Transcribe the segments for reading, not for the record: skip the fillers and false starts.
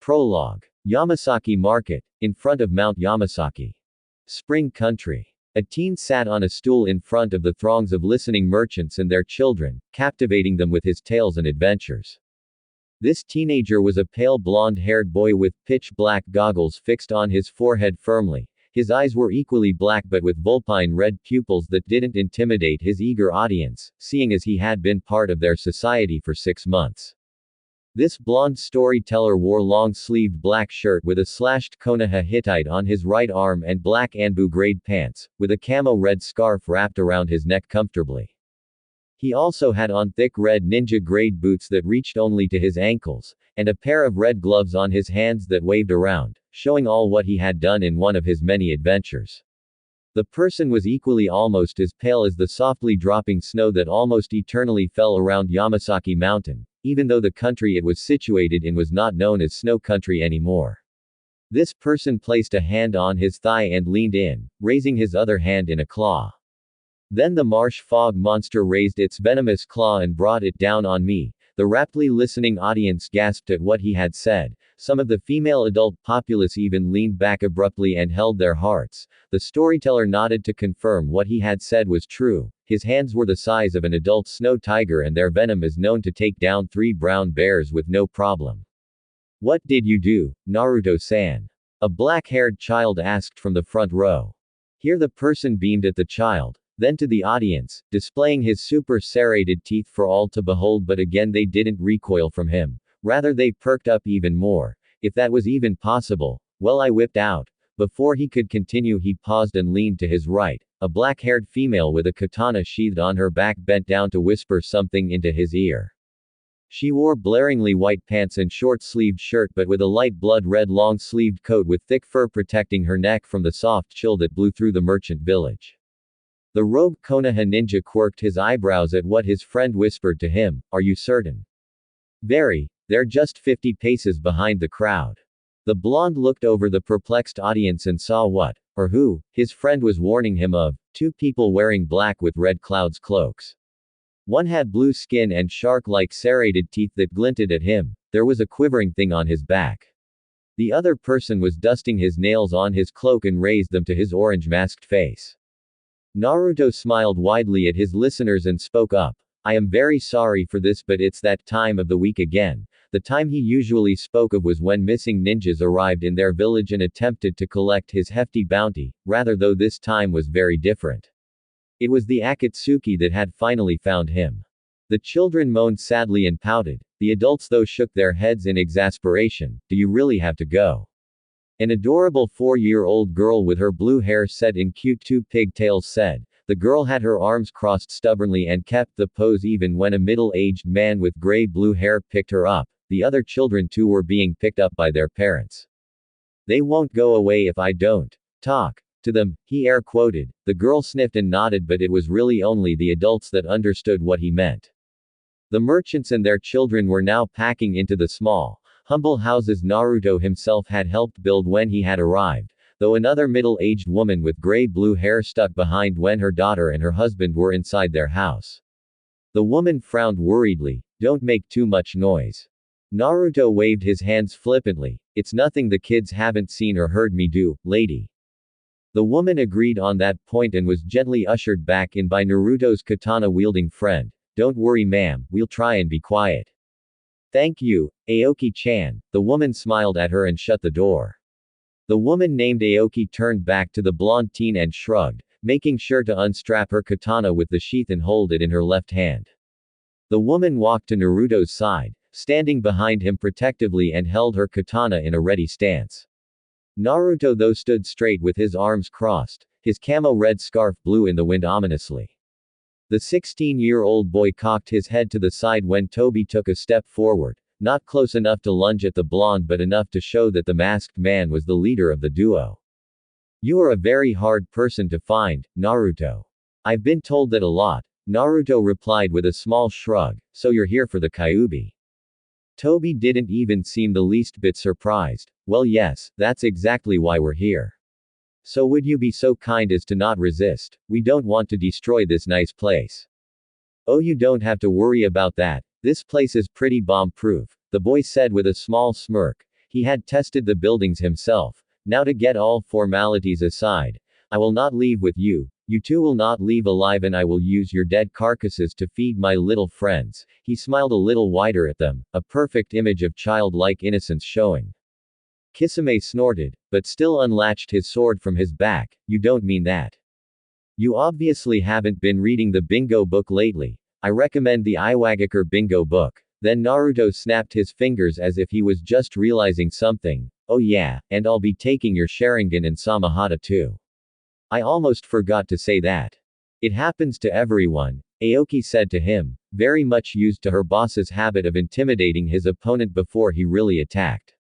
Prologue. Yamasaki Market, in front of Mount Yamasaki. Spring Country. A teen sat on a stool in front of the throngs of listening merchants and their children, captivating them with his tales and adventures. This teenager was a pale blonde-haired boy with pitch-black goggles fixed on his forehead firmly. His eyes were equally black but with vulpine red pupils that didn't intimidate his eager audience, seeing as he had been part of their society for 6 months. This blonde storyteller wore long-sleeved black shirt with a slashed Konoha Hittite on his right arm and black Anbu grade pants, with a camo red scarf wrapped around his neck comfortably. He also had on thick red ninja grade boots that reached only to his ankles, and a pair of red gloves on his hands that waved around, showing all what he had done in one of his many adventures. The person was equally almost as pale as the softly dropping snow that almost eternally fell around Yamasaki Mountain, even though the country it was situated in was not known as snow country anymore. This person placed a hand on his thigh and leaned in, raising his other hand in a claw. Then the marsh fog monster raised its venomous claw and brought it down on me. The raptly listening audience gasped at what he had said. Some of the female adult populace even leaned back abruptly and held their hearts. The storyteller nodded to confirm what he had said was true. His hands were the size of an adult snow tiger and their venom is known to take down 3 brown bears with no problem. "What did you do, Naruto-san?" a black-haired child asked from the front row. Here the person beamed at the child, then to the audience, displaying his super serrated teeth for all to behold, but again they didn't recoil from him. Rather they perked up even more. If that was even possible, well, I whipped out. Before he could continue he paused and leaned to his right. A black-haired female with a katana sheathed on her back bent down to whisper something into his ear. She wore blaringly white pants and short-sleeved shirt but with a light blood red long-sleeved coat with thick fur protecting her neck from the soft chill that blew through the merchant village. The rogue Konoha ninja quirked his eyebrows at what his friend whispered to him. "Are you certain?" "Very. They're just 50 paces behind the crowd." The blonde looked over the perplexed audience and saw what, or who, his friend was warning him of: 2 people wearing black with red clouds cloaks. One had blue skin and shark-like serrated teeth that glinted at him. There was a quivering thing on his back. The other person was dusting his nails on his cloak and raised them to his orange masked face. Naruto smiled widely at his listeners and spoke up. "I am very sorry for this, but it's that time of the week again." The time he usually spoke of was when missing ninjas arrived in their village and attempted to collect his hefty bounty, rather though this time was very different. It was the Akatsuki that had finally found him. The children moaned sadly and pouted. The adults though shook their heads in exasperation. "Do you really have to go?" An adorable 4-year-old girl with her blue hair set in cute 2 pigtails said. The girl had her arms crossed stubbornly and kept the pose even when a middle-aged man with gray-blue hair picked her up. The other children too were being picked up by their parents. "They won't go away if I don't talk to them," he air quoted. The girl sniffed and nodded, but it was really only the adults that understood what he meant. The merchants and their children were now packing into the small, humble houses Naruto himself had helped build when he had arrived, though another middle-aged woman with gray-blue hair stuck behind when her daughter and her husband were inside their house. The woman frowned worriedly. "Don't make too much noise." Naruto waved his hands flippantly. "It's nothing the kids haven't seen or heard me do, lady." The woman agreed on that point and was gently ushered back in by Naruto's katana-wielding friend. "Don't worry ma'am, we'll try and be quiet." "Thank you, Aoki-chan." The woman smiled at her and shut the door. The woman named Aoki turned back to the blonde teen and shrugged, making sure to unstrap her katana with the sheath and hold it in her left hand. The woman walked to Naruto's side, standing behind him protectively and held her katana in a ready stance. Naruto though stood straight with his arms crossed, his camo red scarf blew in the wind ominously. The 16-year-old boy cocked his head to the side when Toby took a step forward, not close enough to lunge at the blonde but enough to show that the masked man was the leader of the duo. "You are a very hard person to find, Naruto." "I've been told that a lot," Naruto replied with a small shrug. "So you're here for the Kyuubi." Toby didn't even seem the least bit surprised. "Well yes, that's exactly why we're here. So would you be so kind as to not resist? We don't want to destroy this nice place." "Oh, you don't have to worry about that. This place is pretty bomb-proof," the boy said with a small smirk. He had tested the buildings himself. Now to get all formalities aside, I will not leave with you. You two will not leave alive, and I will use your dead carcasses to feed my little friends. He smiled a little wider at them, a perfect image of childlike innocence showing. Kisame snorted, but still unlatched his sword from his back. You don't mean that. You obviously haven't been reading the bingo book lately. I recommend the Iwagakure bingo book. Then Naruto snapped his fingers as if he was just realizing something. Oh yeah, and I'll be taking your Sharingan and Samahata too. I almost forgot to say that. It happens to everyone, Aoki said to him, very much used to her boss's habit of intimidating his opponent before he really attacked.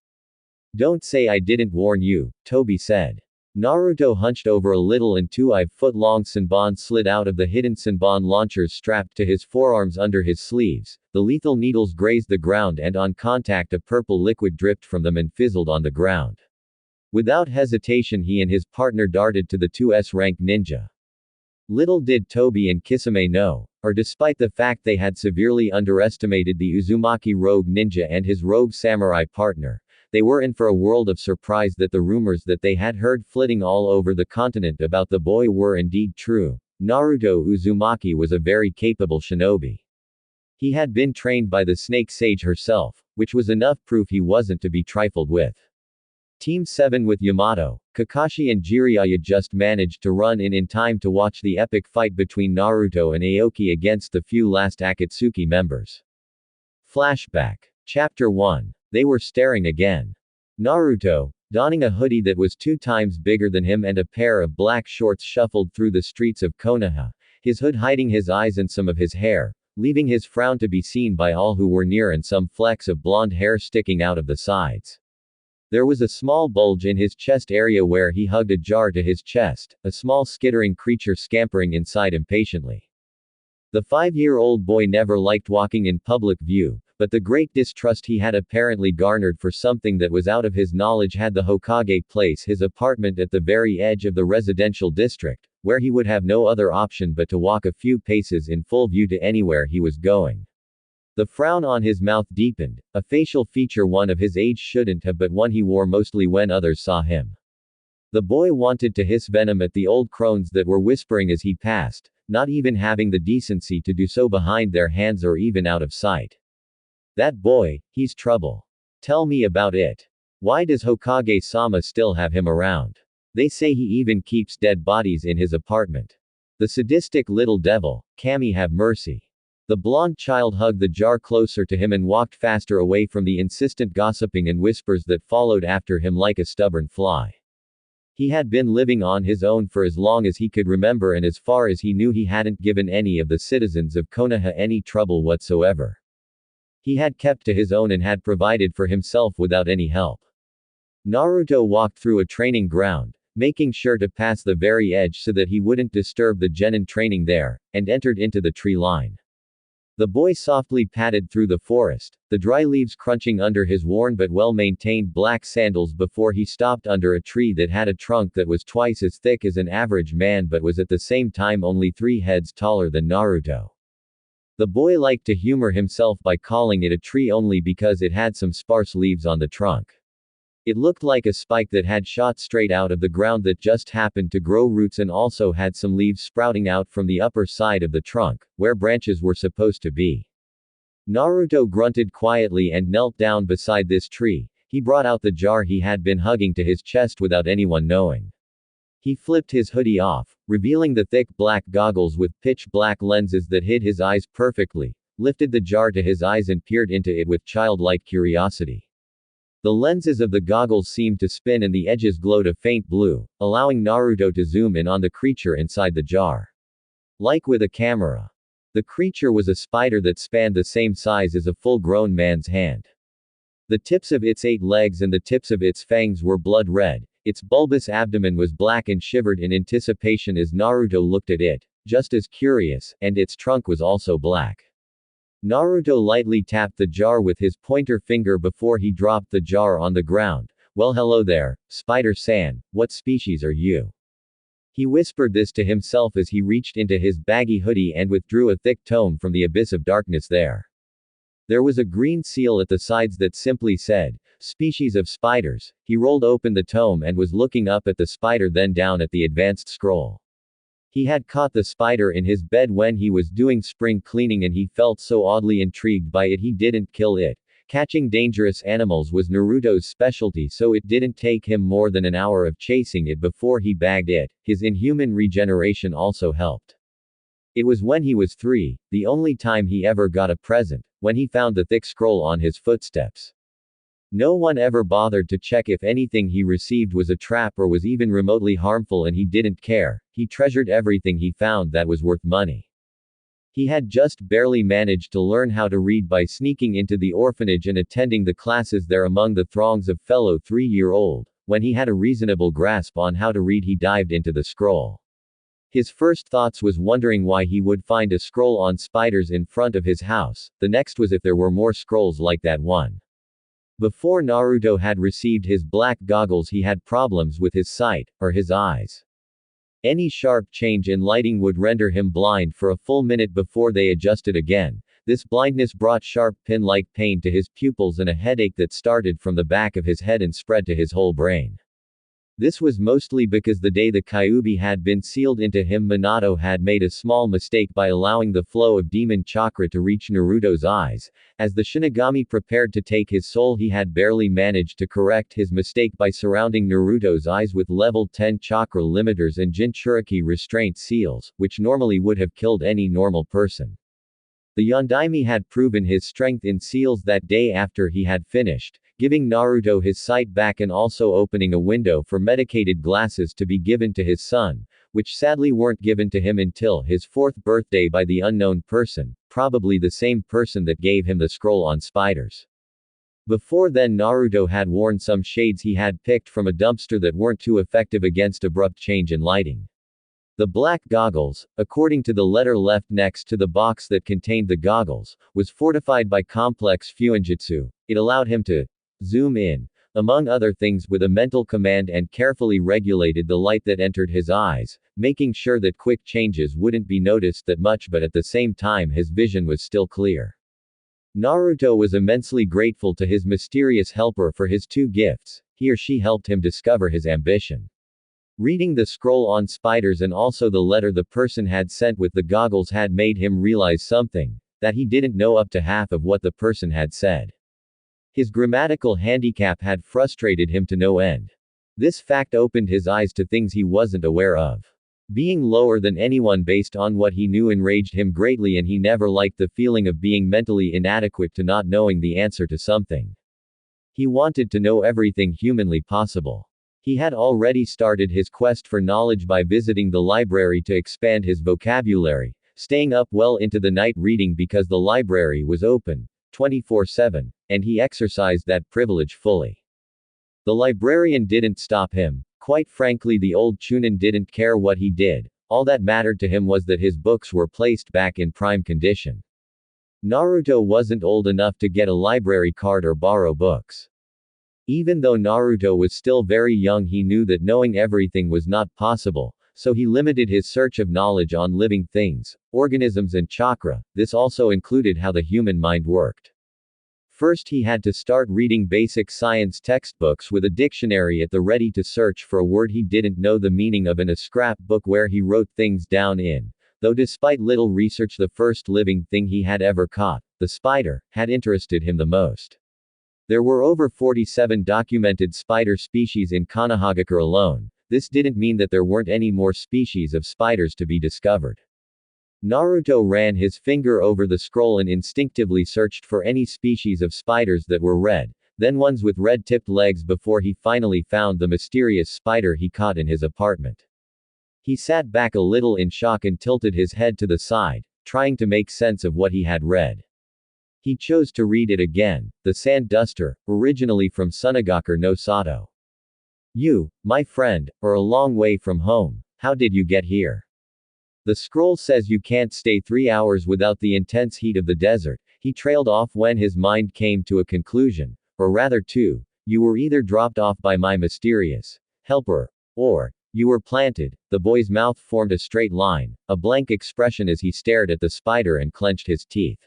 Don't say I didn't warn you, Toby said. Naruto hunched over a little and 2-foot-long Senbon slid out of the hidden Senbon launchers strapped to his forearms under his sleeves. The lethal needles grazed the ground, and on contact a purple liquid dripped from them and fizzled on the ground. Without hesitation he and his partner darted to the 2S rank ninja. Little did Toby and Kisame know, or despite the fact they had severely underestimated the Uzumaki rogue ninja and his rogue samurai partner, they were in for a world of surprise that the rumors that they had heard flitting all over the continent about the boy were indeed true. Naruto Uzumaki was a very capable shinobi. He had been trained by the Snake Sage herself, which was enough proof he wasn't to be trifled with. Team 7 with Yamato, Kakashi and Jiraiya just managed to run in time to watch the epic fight between Naruto and Aoki against the few last Akatsuki members. Flashback. Chapter 1. They were staring again. Naruto, donning a hoodie that was 2 times bigger than him and a pair of black shorts, shuffled through the streets of Konoha, his hood hiding his eyes and some of his hair, leaving his frown to be seen by all who were near and some flecks of blonde hair sticking out of the sides. There was a small bulge in his chest area where he hugged a jar to his chest, a small skittering creature scampering inside impatiently. The 5-year-old boy never liked walking in public view, but the great distrust he had apparently garnered for something that was out of his knowledge had the Hokage place his apartment at the very edge of the residential district, where he would have no other option but to walk a few paces in full view to anywhere he was going. The frown on his mouth deepened, a facial feature one of his age shouldn't have, but one he wore mostly when others saw him. The boy wanted to hiss venom at the old crones that were whispering as he passed, not even having the decency to do so behind their hands or even out of sight. That boy, he's trouble. Tell me about it. Why does Hokage-sama still have him around? They say he even keeps dead bodies in his apartment. The sadistic little devil, Kami have mercy. The blonde child hugged the jar closer to him and walked faster away from the insistent gossiping and whispers that followed after him like a stubborn fly. He had been living on his own for as long as he could remember, and as far as he knew he hadn't given any of the citizens of Konoha any trouble whatsoever. He had kept to his own and had provided for himself without any help. Naruto walked through a training ground, making sure to pass the very edge so that he wouldn't disturb the genin training there, and entered into the tree line. The boy softly padded through the forest, the dry leaves crunching under his worn but well-maintained black sandals before he stopped under a tree that had a trunk that was twice as thick as an average man but was at the same time only 3 heads taller than Naruto. The boy liked to humor himself by calling it a tree only because it had some sparse leaves on the trunk. It looked like a spike that had shot straight out of the ground that just happened to grow roots and also had some leaves sprouting out from the upper side of the trunk, where branches were supposed to be. Naruto grunted quietly and knelt down beside this tree. He brought out the jar he had been hugging to his chest without anyone knowing. He flipped his hoodie off, revealing the thick black goggles with pitch-black lenses that hid his eyes perfectly, lifted the jar to his eyes and peered into it with childlike curiosity. The lenses of the goggles seemed to spin and the edges glowed a faint blue, allowing Naruto to zoom in on the creature inside the jar. Like with a camera. The creature was a spider that spanned the same size as a full-grown man's hand. The tips of its 8 legs and the tips of its fangs were blood red, its bulbous abdomen was black and shivered in anticipation as Naruto looked at it, just as curious, and its trunk was also black. Naruto lightly tapped the jar with his pointer finger before he dropped the jar on the ground. Well, hello there, Spider-san, what species are you? He whispered this to himself as he reached into his baggy hoodie and withdrew a thick tome from the abyss of darkness there. There was a green seal at the sides that simply said, Species of spiders. He rolled open the tome and was looking up at the spider, then down at the advanced scroll. He had caught the spider in his bed when he was doing spring cleaning and he felt so oddly intrigued by it he didn't kill it. Catching dangerous animals was Naruto's specialty, so it didn't take him more than an hour of chasing it before he bagged it. His inhuman regeneration also helped. It was when he was 3, the only time he ever got a present, when he found the thick scroll on his footsteps. No one ever bothered to check if anything he received was a trap or was even remotely harmful, and he didn't care. He treasured everything he found that was worth money. He had just barely managed to learn how to read by sneaking into the orphanage and attending the classes there among the throngs of fellow 3-year-old. When he had a reasonable grasp on how to read, he dived into the scroll. His first thoughts was wondering why he would find a scroll on spiders in front of his house. The next was if there were more scrolls like that one. Before Naruto had received his black goggles, he had problems with his sight, or his eyes. Any sharp change in lighting would render him blind for a full minute before they adjusted again. This blindness brought sharp pin-like pain to his pupils and a headache that started from the back of his head and spread to his whole brain. This was mostly because the day the Kyuubi had been sealed into him, Minato had made a small mistake by allowing the flow of demon chakra to reach Naruto's eyes. As the Shinigami prepared to take his soul, he had barely managed to correct his mistake by surrounding Naruto's eyes with level 10 chakra limiters and Jinchuriki restraint seals, which normally would have killed any normal person. The Yondaime had proven his strength in seals that day after he had finished, giving Naruto his sight back and also opening a window for medicated glasses to be given to his son, which sadly weren't given to him until his 4th birthday by the unknown person, probably the same person that gave him the scroll on spiders. Before then, Naruto had worn some shades he had picked from a dumpster that weren't too effective against abrupt change in lighting. The black goggles, according to the letter left next to the box that contained the goggles, was fortified by complex fuinjutsu. It allowed him to zoom in, among other things, with a mental command and carefully regulated the light that entered his eyes, making sure that quick changes wouldn't be noticed that much, but at the same time his vision was still clear. Naruto was immensely grateful to his mysterious helper for his 2 gifts. He or she helped him discover his ambition. Reading the scroll on spiders and also the letter the person had sent with the goggles had made him realize something, that he didn't know up to half of what the person had said. His grammatical handicap had frustrated him to no end. This fact opened his eyes to things he wasn't aware of. Being lower than anyone based on what he knew enraged him greatly, and he never liked the feeling of being mentally inadequate to not knowing the answer to something. He wanted to know everything humanly possible. He had already started his quest for knowledge by visiting the library to expand his vocabulary, staying up well into the night reading because the library was open 24/7, and he exercised that privilege fully. The librarian didn't stop him. Quite frankly, the old Chunin didn't care what he did. All that mattered to him was that his books were placed back in prime condition. Naruto wasn't old enough to get a library card or borrow books. Even though Naruto was still very young, he knew that knowing everything was not possible, so he limited his search of knowledge on living things, organisms and chakra. This also included how the human mind worked. First, he had to start reading basic science textbooks with a dictionary at the ready to search for a word he didn't know the meaning of, and a scrapbook where he wrote things down in. Though despite little research, the first living thing he had ever caught, the spider, had interested him the most. There were over 47 documented spider species in Konohagakure alone. This didn't mean that there weren't any more species of spiders to be discovered. Naruto ran his finger over the scroll and instinctively searched for any species of spiders that were red, then ones with red-tipped legs, before he finally found the mysterious spider he caught in his apartment. He sat back a little in shock and tilted his head to the side, trying to make sense of what he had read. He chose to read it again. The sand duster, originally from Sunagakure no Sato. You, my friend, are a long way from home. How did you get here? The scroll says you can't stay 3 hours without the intense heat of the desert. He trailed off when his mind came to a conclusion, or rather 2. You were either dropped off by my mysterious helper, or you were planted. The boy's mouth formed a straight line, a blank expression as he stared at the spider and clenched his teeth.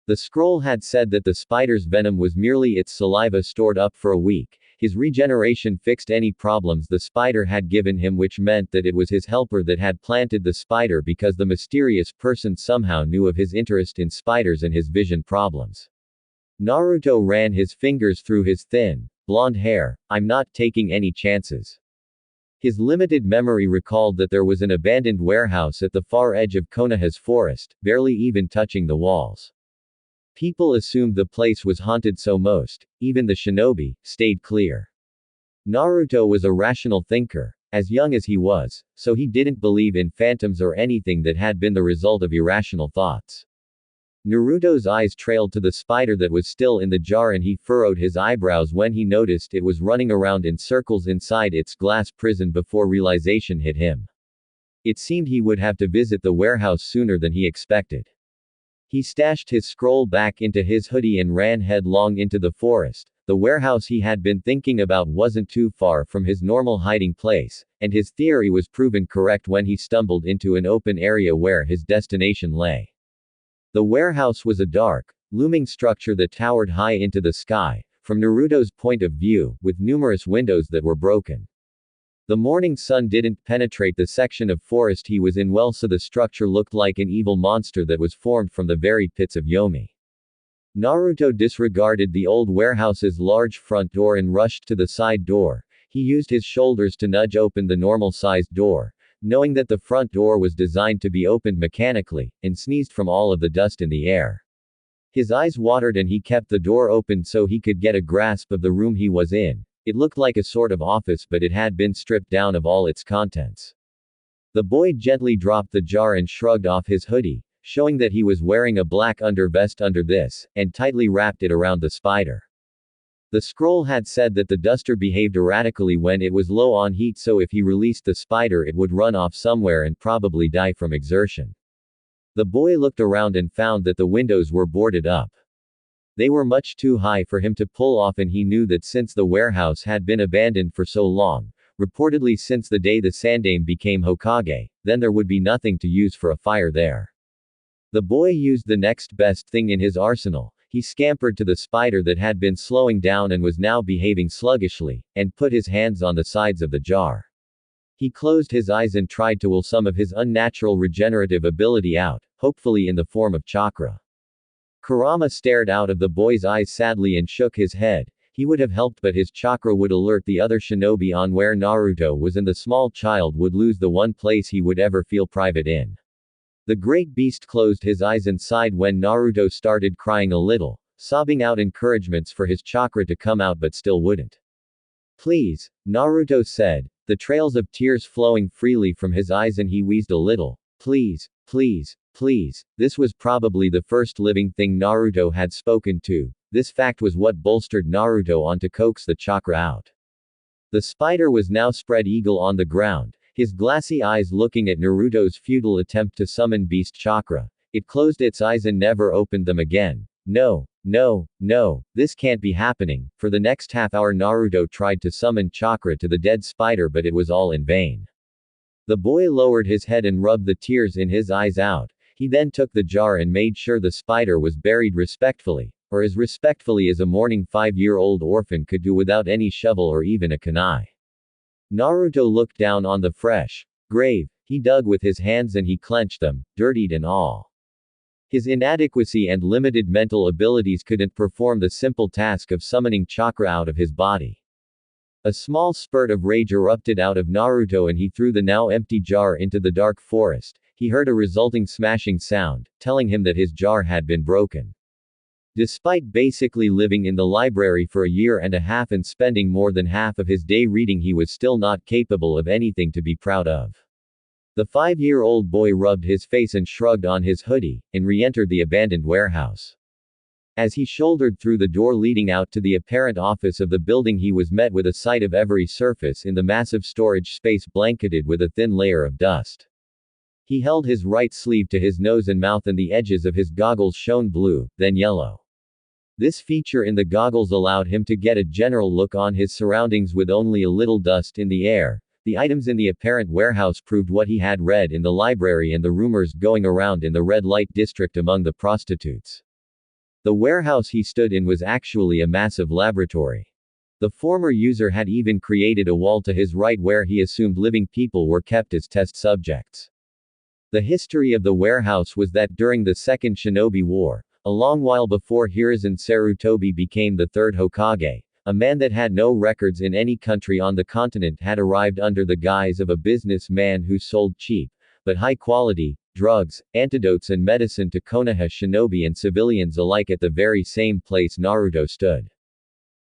The scroll had said that the spider's venom was merely its saliva stored up for a week. His regeneration fixed any problems the spider had given him, which meant that it was his helper that had planted the spider because the mysterious person somehow knew of his interest in spiders and his vision problems. Naruto ran his fingers through his thin, blonde hair. I'm not taking any chances. His limited memory recalled that there was an abandoned warehouse at the far edge of Konoha's forest, barely even touching the walls. People assumed the place was haunted, so most, even the shinobi, stayed clear. Naruto was a rational thinker, as young as he was, so he didn't believe in phantoms or anything that had been the result of irrational thoughts. Naruto's eyes trailed to the spider that was still in the jar, and he furrowed his eyebrows when he noticed it was running around in circles inside its glass prison before realization hit him. It seemed he would have to visit the warehouse sooner than he expected. He stashed his scroll back into his hoodie and ran headlong into the forest. The warehouse he had been thinking about wasn't too far from his normal hiding place, and his theory was proven correct when he stumbled into an open area where his destination lay. The warehouse was a dark, looming structure that towered high into the sky, from Naruto's point of view, with numerous windows that were broken. The morning sun didn't penetrate the section of forest he was in well, so the structure looked like an evil monster that was formed from the very pits of Yomi. Naruto disregarded the old warehouse's large front door and rushed to the side door. He used his shoulders to nudge open the normal-sized door, knowing that the front door was designed to be opened mechanically, and sneezed from all of the dust in the air. His eyes watered and he kept the door open so he could get a grasp of the room he was in. It looked like a sort of office, but it had been stripped down of all its contents. The boy gently dropped the jar and shrugged off his hoodie, showing that he was wearing a black undervest under this, and tightly wrapped it around the spider. The scroll had said that the duster behaved erratically when it was low on heat, so if he released the spider it would run off somewhere and probably die from exertion. The boy looked around and found that the windows were boarded up. They were much too high for him to pull off, and he knew that since the warehouse had been abandoned for so long, reportedly since the day the Sandaime became Hokage, then there would be nothing to use for a fire there. The boy used the next best thing in his arsenal. He scampered to the spider that had been slowing down and was now behaving sluggishly, and put his hands on the sides of the jar. He closed his eyes and tried to will some of his unnatural regenerative ability out, hopefully in the form of chakra. Kurama stared out of the boy's eyes sadly and shook his head. He would have helped, but his chakra would alert the other shinobi on where Naruto was, and the small child would lose the one place he would ever feel private in. The great beast closed his eyes and sighed when Naruto started crying a little, sobbing out encouragements for his chakra to come out but still wouldn't. Please, Naruto said, the trails of tears flowing freely from his eyes, and he wheezed a little. Please, please, please. This was probably the first living thing Naruto had spoken to. This fact was what bolstered Naruto on to coax the chakra out. The spider was now spread eagle on the ground, his glassy eyes looking at Naruto's futile attempt to summon beast chakra. It closed its eyes and never opened them again. No, no, no, this can't be happening. For the next half hour Naruto tried to summon chakra to the dead spider, but it was all in vain. The boy lowered his head and rubbed the tears in his eyes out. He then took the jar and made sure the spider was buried respectfully, or as respectfully as a mourning 5-year-old orphan could do without any shovel or even a kunai. Naruto looked down on the fresh grave. He dug with his hands and he clenched them, dirtied and all. His inadequacy and limited mental abilities couldn't perform the simple task of summoning chakra out of his body. A small spurt of rage erupted out of Naruto and he threw the now empty jar into the dark forest. He heard a resulting smashing sound, telling him that his jar had been broken. Despite basically living in the library for a year and a half and spending more than half of his day reading, he was still not capable of anything to be proud of. The 5-year-old boy rubbed his face and shrugged on his hoodie, and re-entered the abandoned warehouse. As he shouldered through the door leading out to the apparent office of the building, he was met with a sight of every surface in the massive storage space blanketed with a thin layer of dust. He held his right sleeve to his nose and mouth, and the edges of his goggles shone blue, then yellow. This feature in the goggles allowed him to get a general look on his surroundings with only a little dust in the air. The items in the apparent warehouse proved what he had read in the library and the rumors going around in the red light district among the prostitutes. The warehouse he stood in was actually a massive laboratory. The former user had even created a wall to his right where he assumed living people were kept as test subjects. The history of the warehouse was that during the Second Shinobi War, a long while before Hiruzen Sarutobi became the third Hokage, a man that had no records in any country on the continent had arrived under the guise of a businessman who sold cheap, but high-quality, drugs, antidotes and medicine to Konoha shinobi and civilians alike at the very same place Naruto stood.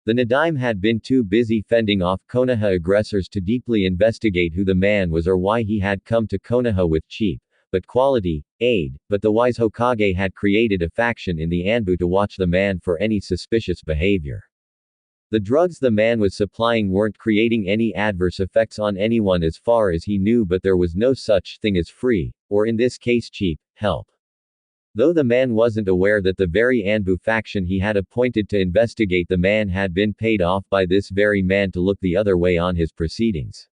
The Nadaime had been too busy fending off Konoha aggressors to deeply investigate who the man was or why he had come to Konoha with cheap, but quality, aid, but the wise Hokage had created a faction in the Anbu to watch the man for any suspicious behavior. The drugs the man was supplying weren't creating any adverse effects on anyone as far as he knew, but there was no such thing as free, or in this case cheap, help. Though the man wasn't aware that the very Anbu faction he had appointed to investigate the man had been paid off by this very man to look the other way on his proceedings.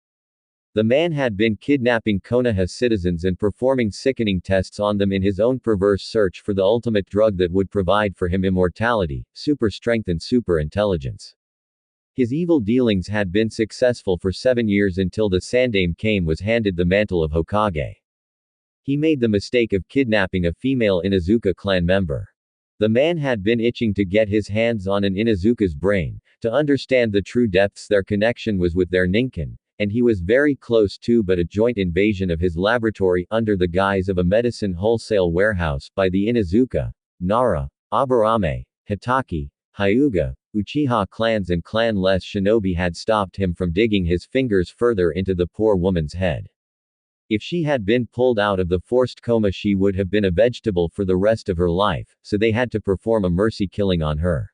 The man had been kidnapping Konoha citizens and performing sickening tests on them in his own perverse search for the ultimate drug that would provide for him immortality, super strength and super intelligence. His evil dealings had been successful for 7 years until the Sandaime came was handed the mantle of Hokage. He made the mistake of kidnapping a female Inuzuka clan member. The man had been itching to get his hands on an Inuzuka's brain, to understand the true depths their connection was with their ninkin, and he was very close to but a joint invasion of his laboratory under the guise of a medicine wholesale warehouse by the Inuzuka, Nara, Aburame, Hitaki, Hyuga, Uchiha clans and clan-less shinobi had stopped him from digging his fingers further into the poor woman's head. If she had been pulled out of the forced coma she would have been a vegetable for the rest of her life, so they had to perform a mercy killing on her.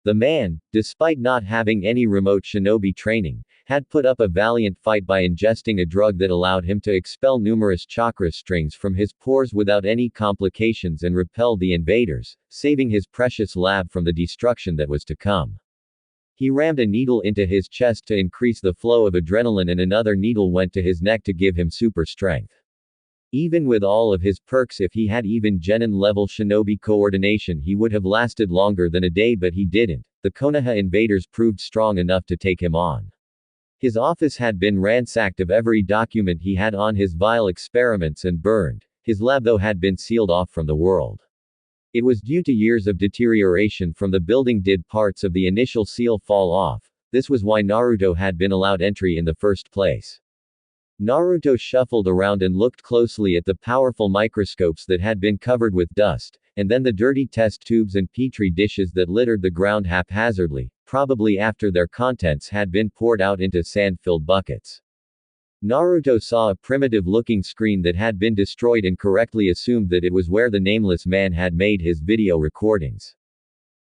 The man, despite not having any remote shinobi training, had put up a valiant fight by ingesting a drug that allowed him to expel numerous chakra strings from his pores without any complications and repel the invaders, saving his precious lab from the destruction that was to come. He rammed a needle into his chest to increase the flow of adrenaline and another needle went to his neck to give him super strength. Even with all of his perks, if he had even genin-level shinobi coordination he would have lasted longer than a day, but he didn't. The Konoha invaders proved strong enough to take him on. His office had been ransacked of every document he had on his vile experiments and burned. His lab though had been sealed off from the world. It was due to years of deterioration from the building did parts of the initial seal fall off. This was why Naruto had been allowed entry in the first place. Naruto shuffled around and looked closely at the powerful microscopes that had been covered with dust, and then the dirty test tubes and petri dishes that littered the ground haphazardly, probably after their contents had been poured out into sand-filled buckets. Naruto saw a primitive-looking screen that had been destroyed and correctly assumed that it was where the nameless man had made his video recordings.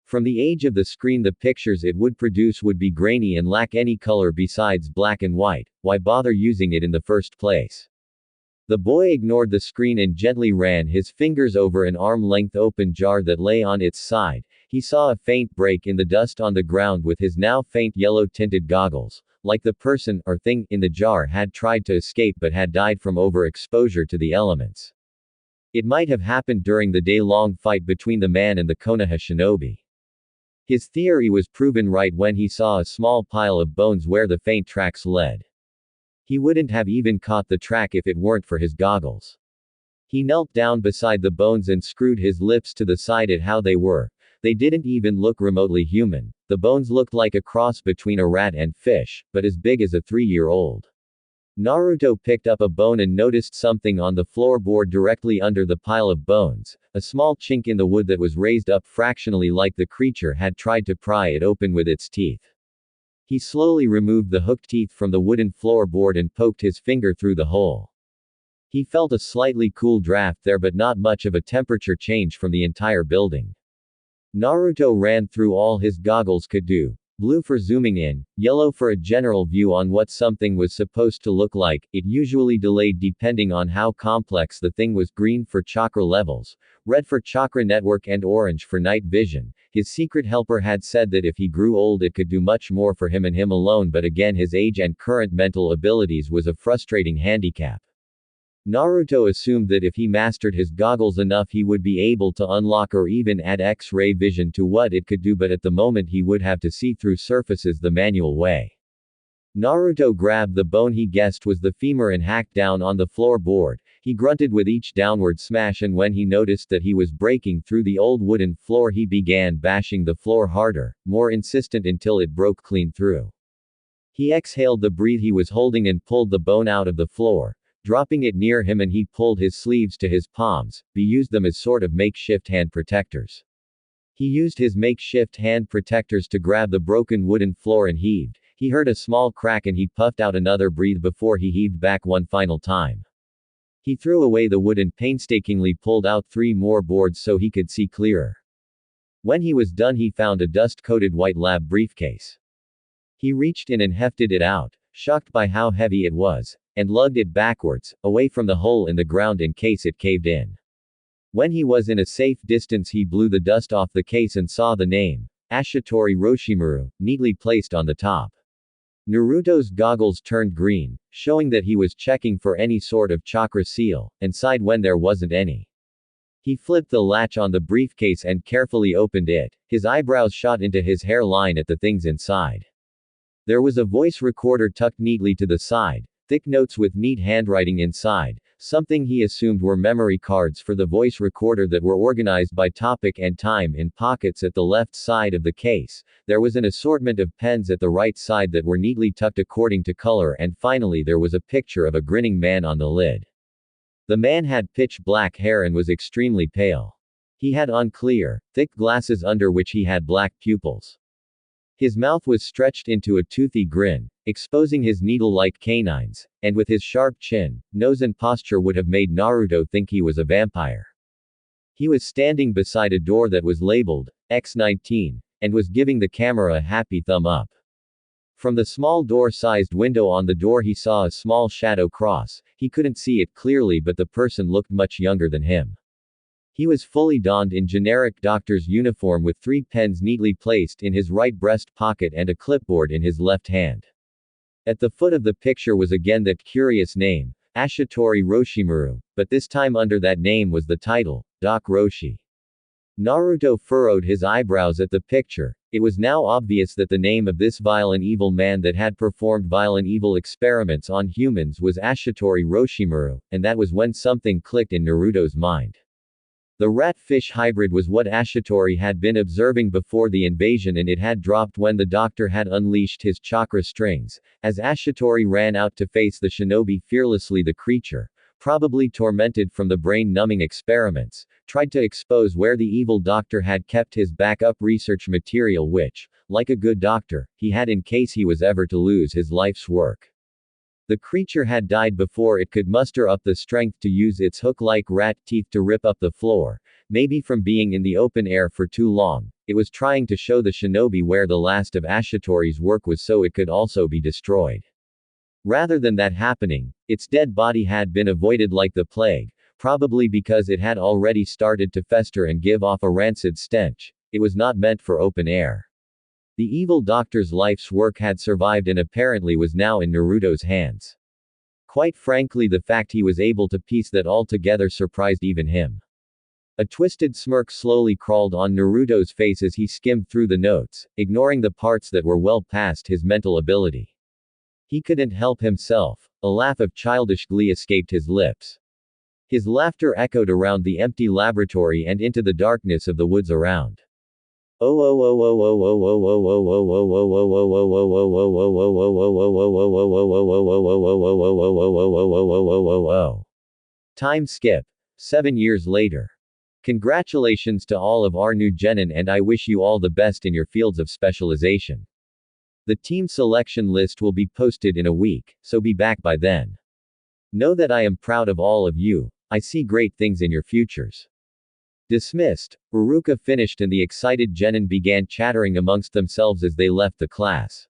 From the age of the screen the pictures it would produce would be grainy and lack any color besides black and white. Why bother using it in the first place? The boy ignored the screen and gently ran his fingers over an arm-length open jar that lay on its side. He saw a faint break in the dust on the ground with his now faint yellow-tinted goggles, like the person or thing in the jar had tried to escape but had died from overexposure to the elements. It might have happened during the day-long fight between the man and the Konoha shinobi. His theory was proven right when he saw a small pile of bones where the faint tracks led. He wouldn't have even caught the track if it weren't for his goggles. He knelt down beside the bones and screwed his lips to the side at how they were. They didn't even look remotely human. The bones looked like a cross between a rat and fish, but as big as a 3-year-old. Naruto picked up a bone and noticed something on the floorboard directly under the pile of bones, a small chink in the wood that was raised up fractionally like the creature had tried to pry it open with its teeth. He slowly removed the hooked teeth from the wooden floorboard and poked his finger through the hole. He felt a slightly cool draft there but not much of a temperature change from the entire building. Naruto ran through all his goggles could do. Blue for zooming in, yellow for a general view on what something was supposed to look like, it usually delayed depending on how complex the thing was, green for chakra levels, red for chakra network and orange for night vision. His secret helper had said that if he grew old it could do much more for him and him alone, but again his age and current mental abilities was a frustrating handicap. Naruto assumed that if he mastered his goggles enough he would be able to unlock or even add X-ray vision to what it could do, but at the moment he would have to see through surfaces the manual way. Naruto grabbed the bone he guessed was the femur and hacked down on the floorboard. He grunted with each downward smash, and when he noticed that he was breaking through the old wooden floor he began bashing the floor harder, more insistent until it broke clean through. He exhaled the breath he was holding and pulled the bone out of the floor, dropping it near him, and he pulled his sleeves to his palms, used them as sort of makeshift hand protectors. He used his makeshift hand protectors to grab the broken wooden floor and heaved. He heard a small crack and he puffed out another breath before he heaved back one final time. He threw away the wood and painstakingly pulled out 3 more boards so he could see clearer. When he was done he found a dust-coated white lab briefcase. He reached in and hefted it out, shocked by how heavy it was, and lugged it backwards, away from the hole in the ground in case it caved in. When he was in a safe distance he blew the dust off the case and saw the name, Ashitori Roshimaru, neatly placed on the top. Naruto's goggles turned green, showing that he was checking for any sort of chakra seal, and sighed when there wasn't any. He flipped the latch on the briefcase and carefully opened it. His eyebrows shot into his hairline at the things inside. There was a voice recorder tucked neatly to the side, thick notes with neat handwriting inside, something he assumed were memory cards for the voice recorder that were organized by topic and time in pockets at the left side of the case. There was an assortment of pens at the right side that were neatly tucked according to color, and finally there was a picture of a grinning man on the lid. The man had pitch black hair and was extremely pale. He had on clear, thick glasses under which he had black pupils. His mouth was stretched into a toothy grin, exposing his needle-like canines, and with his sharp chin, nose and posture would have made Naruto think he was a vampire. He was standing beside a door that was labeled X19, and was giving the camera a happy thumb up. From the small door-sized window on the door he saw a small shadow cross. He couldn't see it clearly, but the person looked much younger than him. He was fully donned in generic doctor's uniform with 3 pens neatly placed in his right breast pocket and a clipboard in his left hand. At the foot of the picture was again that curious name, Ashitori Roshimaru, but this time under that name was the title, Doc Roshi. Naruto furrowed his eyebrows at the picture. It was now obvious that the name of this vile and evil man that had performed vile and evil experiments on humans was Ashitori Roshimaru, and that was when something clicked in Naruto's mind. The rat-fish hybrid was what Ashitori had been observing before the invasion, and it had dropped when the doctor had unleashed his chakra strings. As Ashitori ran out to face the shinobi fearlessly, the creature, probably tormented from the brain-numbing experiments, tried to expose where the evil doctor had kept his backup research material which, like a good doctor, he had in case he was ever to lose his life's work. The creature had died before it could muster up the strength to use its hook-like rat teeth to rip up the floor, maybe from being in the open air for too long. It was trying to show the shinobi where the last of Ashitori's work was so it could also be destroyed. Rather than that happening, its dead body had been avoided like the plague, probably because it had already started to fester and give off a rancid stench. It was not meant for open air. The evil doctor's life's work had survived and apparently was now in Naruto's hands. Quite frankly, the fact he was able to piece that all together surprised even him. A twisted smirk slowly crawled on Naruto's face as he skimmed through the notes, ignoring the parts that were well past his mental ability. He couldn't help himself. A laugh of childish glee escaped his lips. His laughter echoed around the empty laboratory and into the darkness of the woods around. Time skip. 7 years later. Congratulations to all of our new genin, and I wish you all the best in your fields of specialization. The team selection list will be posted in a week, so be back by then. Know that I am proud of all of you. I see great things in your futures. Dismissed. Uruka finished and the excited genin began chattering amongst themselves as they left the class.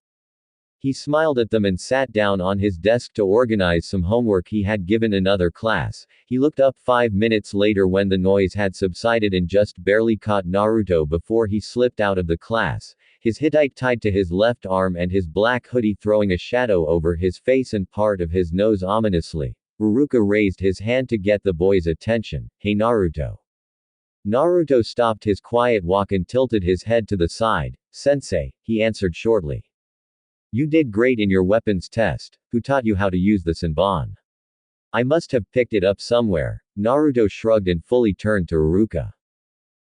He smiled at them and sat down on his desk to organize some homework he had given another class. He looked up 5 minutes later when the noise had subsided and just barely caught Naruto before he slipped out of the class, his Hittite tied to his left arm and his black hoodie throwing a shadow over his face and part of his nose ominously. Haruka raised his hand to get the boy's attention. Hey Naruto. Naruto stopped his quiet walk and tilted his head to the side. Sensei, he answered shortly. You did great in your weapons test. Who taught you how to use the Senbon? I must have picked it up somewhere. Naruto shrugged and fully turned to Haruka.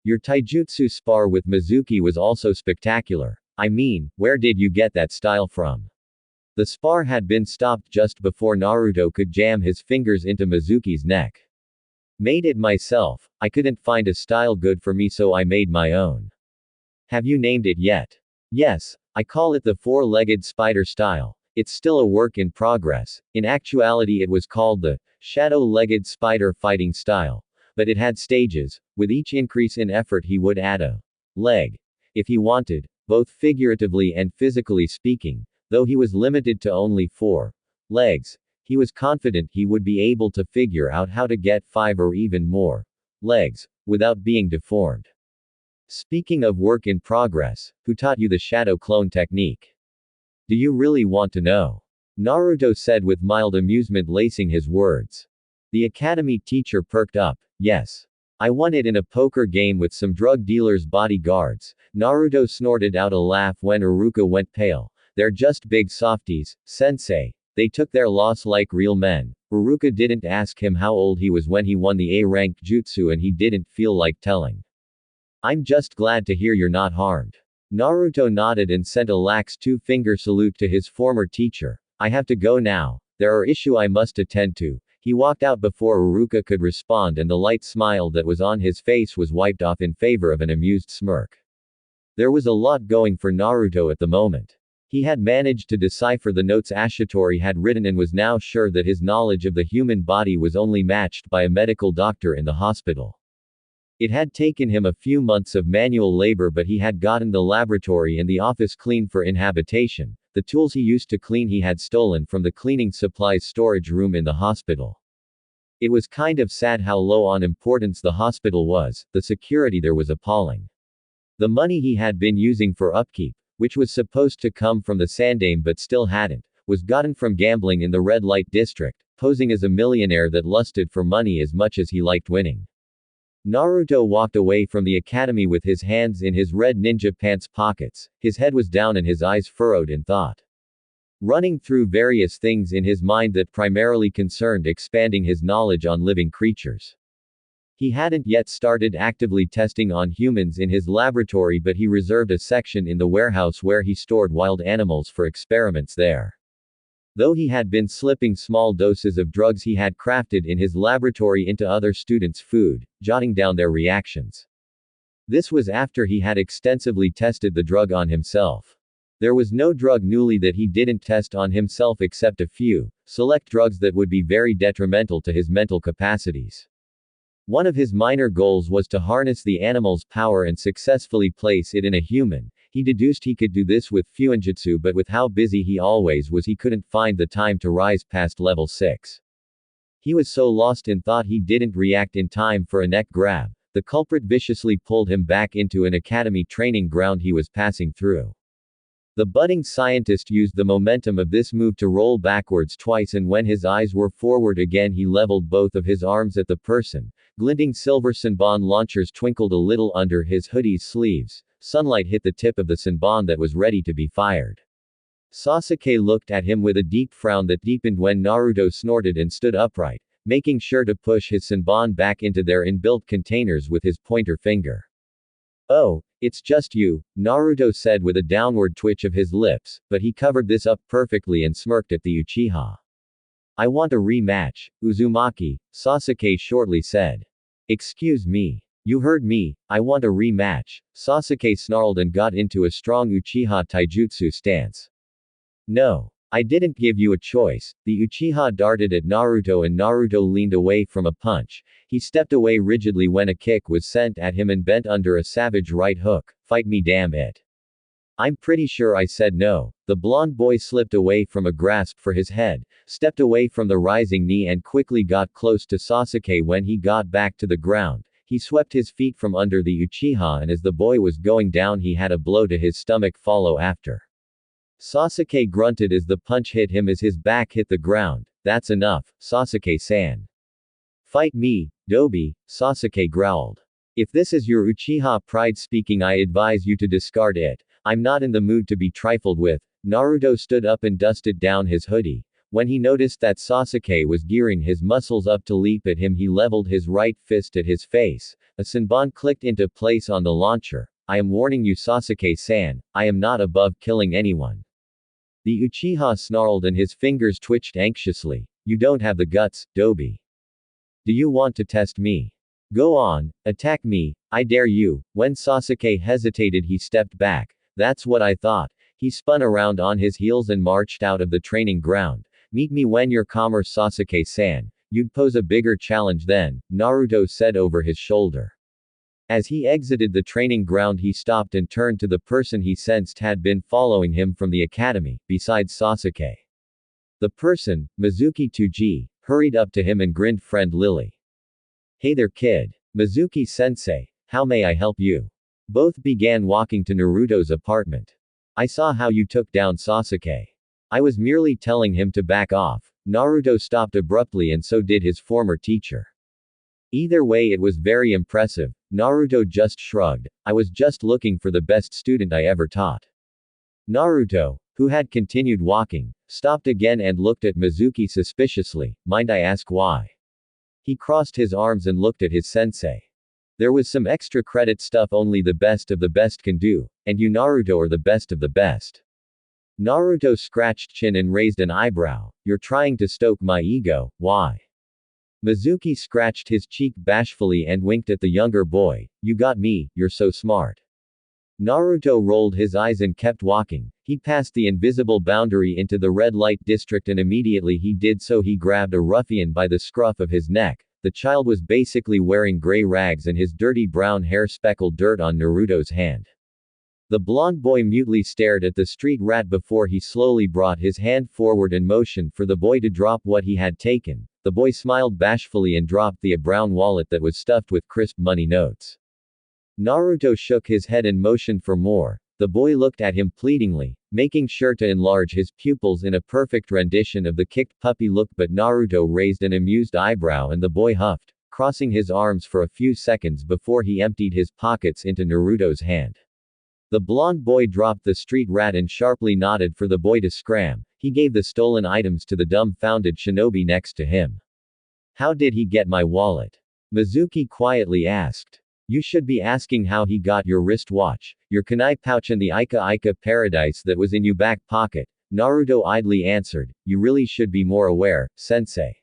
Your taijutsu spar with Mizuki was also spectacular. I mean, where did you get that style from? The spar had been stopped just before Naruto could jam his fingers into Mizuki's neck. Made it myself. I couldn't find a style good for me, so I made my own. Have you named it yet? Yes, I call it the four-legged spider style. It's still a work in progress. In actuality, it was called the shadow-legged spider fighting style. But it had stages. With each increase in effort, he would add a leg. If he wanted, both figuratively and physically speaking, though he was limited to only 4 legs, he was confident he would be able to figure out how to get 5 or even more legs without being deformed. Speaking of work in progress, who taught you the shadow clone technique? Do you really want to know? Naruto said with mild amusement, lacing his words. The academy teacher perked up. Yes. I won it in a poker game with some drug dealers' bodyguards. Naruto snorted out a laugh when Haruka went pale. They're just big softies, sensei. They took their loss like real men. Haruka didn't ask him how old he was when he won the A-rank jutsu, and he didn't feel like telling. I'm just glad to hear you're not harmed. Naruto nodded and sent a lax 2-finger salute to his former teacher. I have to go now. There are issues I must attend to. He walked out before Haruka could respond, and the light smile that was on his face was wiped off in favor of an amused smirk. There was a lot going for Naruto at the moment. He had managed to decipher the notes Ashitori had written and was now sure that his knowledge of the human body was only matched by a medical doctor in the hospital. It had taken him a few months of manual labor, but he had gotten the laboratory and the office clean for inhabitation. The tools he used to clean he had stolen from the cleaning supplies storage room in the hospital. It was kind of sad how low on importance the hospital was. The security there was appalling. The money he had been using for upkeep, which was supposed to come from the Sandame but still hadn't, was gotten from gambling in the red light district, posing as a millionaire that lusted for money as much as he liked winning. Naruto walked away from the academy with his hands in his red ninja pants pockets. His head was down and his eyes furrowed in thought. Running through various things in his mind that primarily concerned expanding his knowledge on living creatures. He hadn't yet started actively testing on humans in his laboratory, but he reserved a section in the warehouse where he stored wild animals for experiments there. Though he had been slipping small doses of drugs he had crafted in his laboratory into other students' food, jotting down their reactions. This was after he had extensively tested the drug on himself. There was no drug newly that he didn't test on himself except a few select drugs that would be very detrimental to his mental capacities. One of his minor goals was to harness the animal's power and successfully place it in a human. He deduced he could do this with Fuinjutsu, but with how busy he always was, he couldn't find the time to rise past level 6. He was so lost in thought he didn't react in time for a neck grab. The culprit viciously pulled him back into an academy training ground he was passing through. The budding scientist used the momentum of this move to roll backwards twice, and when his eyes were forward again he leveled both of his arms at the person. Glinting silver Senbon launchers twinkled a little under his hoodie's sleeves. Sunlight hit the tip of the Senbon that was ready to be fired. Sasuke looked at him with a deep frown that deepened when Naruto snorted and stood upright, making sure to push his Senbon back into their inbuilt containers with his pointer finger. Oh, it's just you, Naruto said with a downward twitch of his lips, but he covered this up perfectly and smirked at the Uchiha. I want a rematch, Uzumaki, Sasuke shortly said. Excuse me. You heard me, I want a rematch, Sasuke snarled and got into a strong Uchiha taijutsu stance. No. I didn't give you a choice. The Uchiha darted at Naruto and Naruto leaned away from a punch. He stepped away rigidly when a kick was sent at him and bent under a savage right hook. Fight me, damn it. I'm pretty sure I said no. The blonde boy slipped away from a grasp for his head, stepped away from the rising knee and quickly got close to Sasuke. When he got back to the ground, he swept his feet from under the Uchiha, and as the boy was going down he had a blow to his stomach follow after. Sasuke grunted as the punch hit him as his back hit the ground. That's enough, Sasuke-san. Fight me, Dobi, Sasuke growled. If this is your Uchiha pride speaking, I advise you to discard it. I'm not in the mood to be trifled with. Naruto stood up and dusted down his hoodie. When he noticed that Sasuke was gearing his muscles up to leap at him, he leveled his right fist at his face. A Senbon clicked into place on the launcher. I am warning you, Sasuke-san, I am not above killing anyone. The Uchiha snarled and his fingers twitched anxiously. You don't have the guts, Dobi. Do you want to test me? Go on, attack me, I dare you. When Sasuke hesitated, he stepped back. That's what I thought. He spun around on his heels and marched out of the training ground. Meet me when you're calmer, Sasuke-san. You'd pose a bigger challenge then, Naruto said over his shoulder. As he exited the training ground, he stopped and turned to the person he sensed had been following him from the academy, besides Sasuke. The person, Mizuki Tsuji, hurried up to him and grinned. Friend Lily. Hey there, kid. Mizuki-sensei, how may I help you? Both began walking to Naruto's apartment. I saw how you took down Sasuke. I was merely telling him to back off. Naruto stopped abruptly, and so did his former teacher. Either way, it was very impressive. Naruto just shrugged. I was just looking for the best student I ever taught. Naruto, who had continued walking, stopped again and looked at Mizuki suspiciously. Mind I ask why? He crossed his arms and looked at his sensei. There was some extra credit stuff only the best of the best can do, and you, Naruto, are the best of the best. Naruto scratched chin and raised an eyebrow. You're trying to stoke my ego, why? Mizuki scratched his cheek bashfully and winked at the younger boy. You got me, you're so smart. Naruto rolled his eyes and kept walking. He passed the invisible boundary into the red light district, and immediately he did so, he grabbed a ruffian by the scruff of his neck. The child was basically wearing gray rags and his dirty brown hair speckled dirt on Naruto's hand. The blond boy mutely stared at the street rat before he slowly brought his hand forward and motioned for the boy to drop what he had taken. The boy smiled bashfully and dropped the brown wallet that was stuffed with crisp money notes. Naruto shook his head and motioned for more. The boy looked at him pleadingly, making sure to enlarge his pupils in a perfect rendition of the kicked puppy look, but Naruto raised an amused eyebrow and the boy huffed, crossing his arms for a few seconds before he emptied his pockets into Naruto's hand. The blond boy dropped the street rat and sharply nodded for the boy to scram. He gave the stolen items to the dumbfounded shinobi next to him. How did he get my wallet? Mizuki quietly asked. You should be asking how he got your wristwatch, your kunai pouch, and the Ika paradise that was in your back pocket, Naruto idly answered. You really should be more aware, sensei.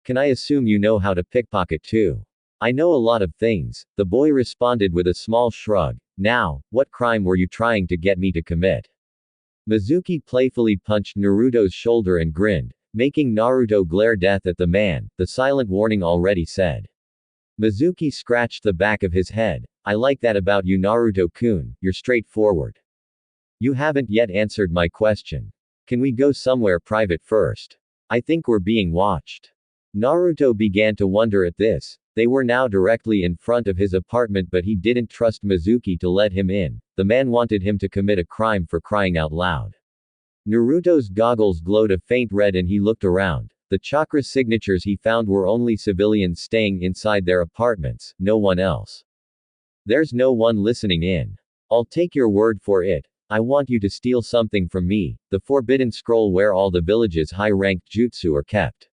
Can I assume you know how to pickpocket too? I know a lot of things, the boy responded with a small shrug. Now, what crime were you trying to get me to commit? Mizuki playfully punched Naruto's shoulder and grinned, making Naruto glare death at the man. The silent warning already said. Mizuki scratched the back of his head. I like that about you, Naruto-kun, you're straightforward. You haven't yet answered my question. Can we go somewhere private first? I think we're being watched. Naruto began to wonder at this. They were now directly in front of his apartment, but he didn't trust Mizuki to let him in. The man wanted him to commit a crime, for crying out loud. Naruto's goggles glowed a faint red and he looked around. The chakra signatures he found were only civilians staying inside their apartments, no one else. There's no one listening in. I'll take your word for it. I want you to steal something from me, the forbidden scroll where all the village's high-ranked jutsu are kept.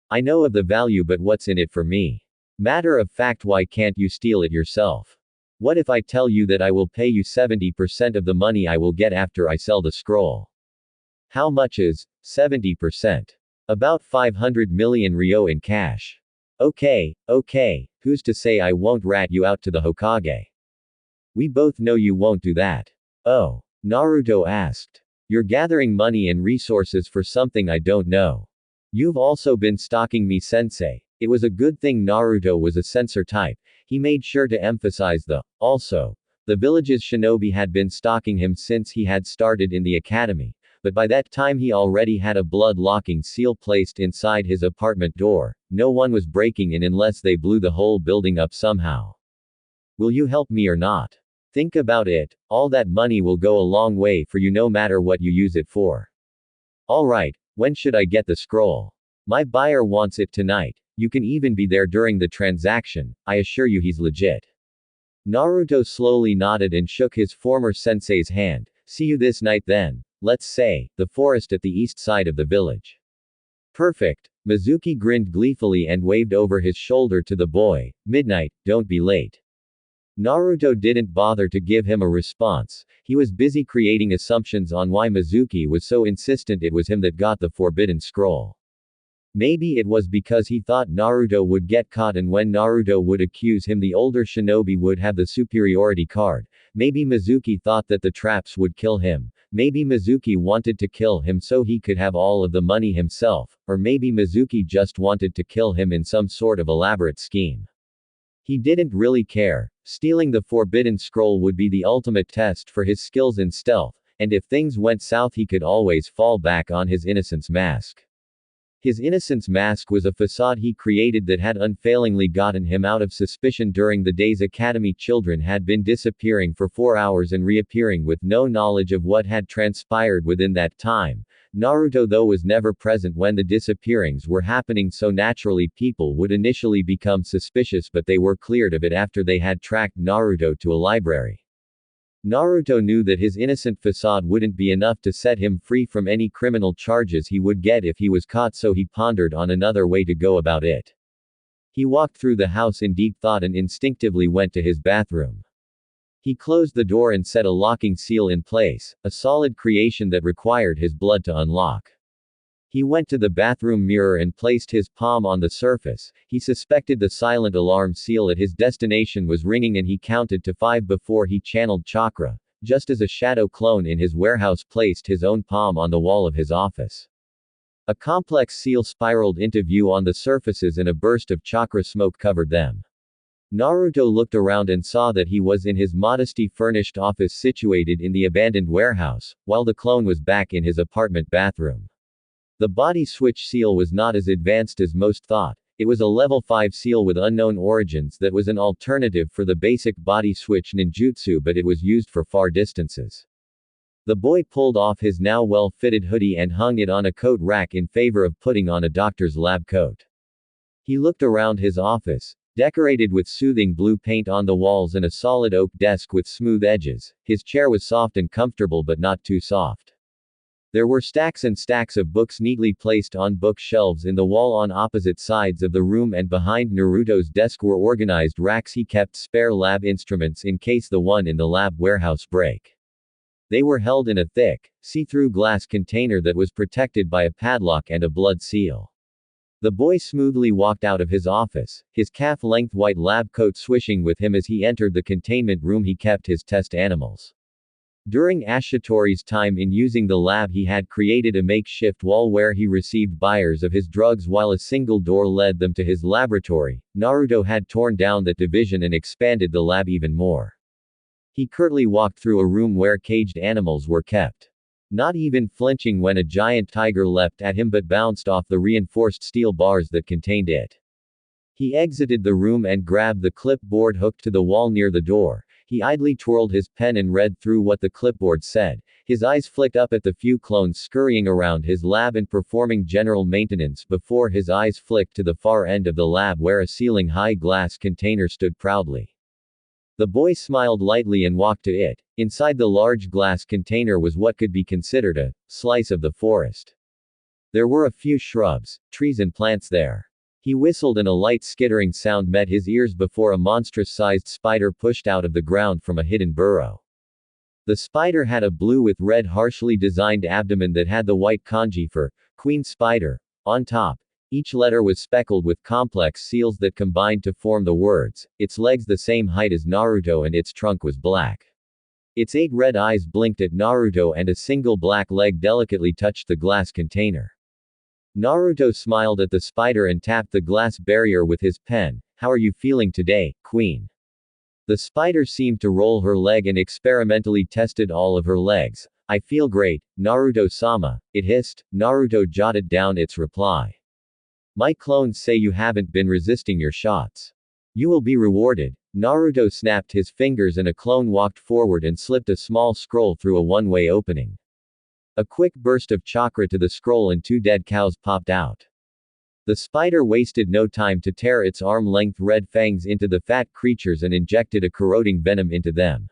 I know of the value, but what's in it for me? Matter of fact, why can't you steal it yourself? What if I tell you that I will pay you 70% of the money I will get after I sell the scroll? How much is 70%? About 500 million ryo in cash. Okay, who's to say I won't rat you out to the Hokage? We both know you won't do that. Oh, Naruto asked. You're gathering money and resources for something I don't know. You've also been stalking me, sensei. It was a good thing Naruto was a censor type. He made sure to emphasize the also. The village's shinobi had been stalking him since he had started in the academy. But by that time he already had a blood-locking seal placed inside his apartment door. No one was breaking in unless they blew the whole building up somehow. Will you help me or not? Think about it. All that money will go a long way for you no matter what you use it for. Alright, when should I get the scroll? My buyer wants it tonight. You can even be there during the transaction, I assure you he's legit. Naruto slowly nodded and shook his former sensei's hand. See you this night then. Let's say, the forest at the east side of the village. Perfect. Mizuki grinned gleefully and waved over his shoulder to the boy. Midnight, don't be late. Naruto didn't bother to give him a response. He was busy creating assumptions on why Mizuki was so insistent it was him that got the forbidden scroll. Maybe it was because he thought Naruto would get caught, and when Naruto would accuse him the older shinobi would have the superiority card. Maybe Mizuki thought that the traps would kill him. Maybe Mizuki wanted to kill him so he could have all of the money himself, or maybe Mizuki just wanted to kill him in some sort of elaborate scheme. He didn't really care. Stealing the forbidden scroll would be the ultimate test for his skills in stealth, and if things went south he could always fall back on his innocence mask. His innocence mask was a facade he created that had unfailingly gotten him out of suspicion during the days academy children had been disappearing for 4 hours and reappearing with no knowledge of what had transpired within that time. Naruto though was never present when the disappearings were happening, so naturally people would initially become suspicious, but they were cleared of it after they had tracked Naruto to a library. Naruto knew that his innocent facade wouldn't be enough to set him free from any criminal charges he would get if he was caught, so he pondered on another way to go about it. He walked through the house in deep thought and instinctively went to his bathroom. He closed the door and set a locking seal in place, a solid creation that required his blood to unlock. He went to the bathroom mirror and placed his palm on the surface. He suspected the silent alarm seal at his destination was ringing, and he counted to 5 before he channeled Chakra, just as a shadow clone in his warehouse placed his own palm on the wall of his office. A complex seal spiraled into view on the surfaces and a burst of chakra smoke covered them. Naruto looked around and saw that he was in his modesty-furnished office situated in the abandoned warehouse, while the clone was back in his apartment bathroom. The body switch seal was not as advanced as most thought. It was a level 5 seal with unknown origins that was an alternative for the basic body switch ninjutsu, but it was used for far distances. The boy pulled off his now well-fitted hoodie and hung it on a coat rack in favor of putting on a doctor's lab coat. He looked around his office, decorated with soothing blue paint on the walls and a solid oak desk with smooth edges. His chair was soft and comfortable, but not too soft. There were stacks and stacks of books neatly placed on bookshelves in the wall on opposite sides of the room, and behind Naruto's desk were organized racks he kept spare lab instruments in case the one in the lab warehouse break. They were held in a thick, see-through glass container that was protected by a padlock and a blood seal. The boy smoothly walked out of his office, his calf-length white lab coat swishing with him as he entered the containment room he kept his test animals. During Ashitori's time in using the lab, he had created a makeshift wall where he received buyers of his drugs while a single door led them to his laboratory. Naruto had torn down that division and expanded the lab even more. He curtly walked through a room where caged animals were kept. Not even flinching when a giant tiger leapt at him but bounced off the reinforced steel bars that contained it. He exited the room and grabbed the clipboard hooked to the wall near the door. He idly twirled his pen and read through what the clipboard said. His eyes flicked up at the few clones scurrying around his lab and performing general maintenance before his eyes flicked to the far end of the lab where a ceiling-high glass container stood proudly. The boy smiled lightly and walked to it. Inside the large glass container was what could be considered a slice of the forest. There were a few shrubs, trees and plants there. He whistled and a light skittering sound met his ears before a monstrous-sized spider pushed out of the ground from a hidden burrow. The spider had a blue with red harshly designed abdomen that had the white kanji for Queen Spider on top. Each letter was speckled with complex seals that combined to form the words, its legs the same height as Naruto and its trunk was black. Its 8 red eyes blinked at Naruto and a single black leg delicately touched the glass container. Naruto smiled at the spider and tapped the glass barrier with his pen. How are you feeling today, Queen? The spider seemed to roll her leg and experimentally tested all of her legs. I feel great, Naruto-sama, it hissed. Naruto jotted down its reply. My clones say you haven't been resisting your shots. You will be rewarded. Naruto snapped his fingers and a clone walked forward and slipped a small scroll through a one-way opening. A quick burst of chakra to the scroll and 2 dead cows popped out. The spider wasted no time to tear its arm-length red fangs into the fat creatures and injected a corroding venom into them.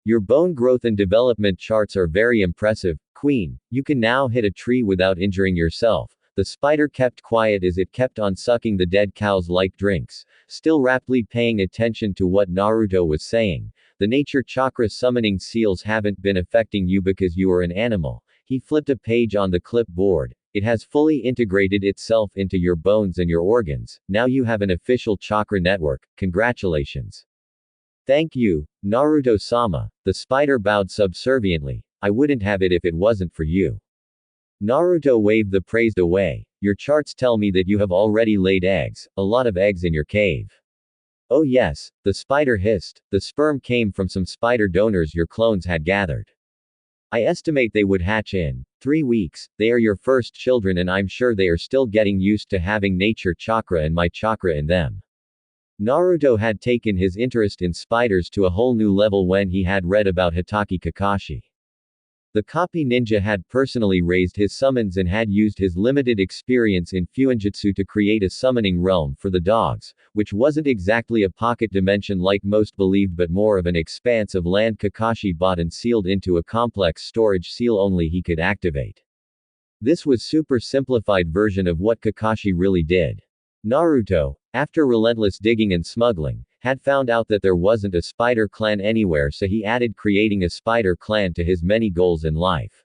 Your bone growth and development charts are very impressive, Queen. You can now hit a tree without injuring yourself. The spider kept quiet as it kept on sucking the dead cows like drinks, still raptly paying attention to what Naruto was saying. The nature chakra summoning seals haven't been affecting you because you are an animal. He flipped a page on the clipboard. It has fully integrated itself into your bones and your organs. Now you have an official chakra network. Congratulations. Thank you, Naruto-sama. The spider bowed subserviently. I wouldn't have it if it wasn't for you. Naruto waved the praise away. Your charts tell me that you have already laid eggs, a lot of eggs in your cave. Oh yes, the spider hissed. The sperm came from some spider donors your clones had gathered. I estimate they would hatch in 3 weeks. They are your first children and I'm sure they are still getting used to having nature chakra and my chakra in them. Naruto had taken his interest in spiders to a whole new level when he had read about Hitaki Kakashi. The copy ninja had personally raised his summons and had used his limited experience in Fuinjutsu to create a summoning realm for the dogs, which wasn't exactly a pocket dimension like most believed but more of an expanse of land Kakashi bought and sealed into a complex storage seal only he could activate. This was super simplified version of what Kakashi really did. Naruto, after relentless digging and smuggling, had found out that there wasn't a spider clan anywhere, so he added creating a spider clan to his many goals in life.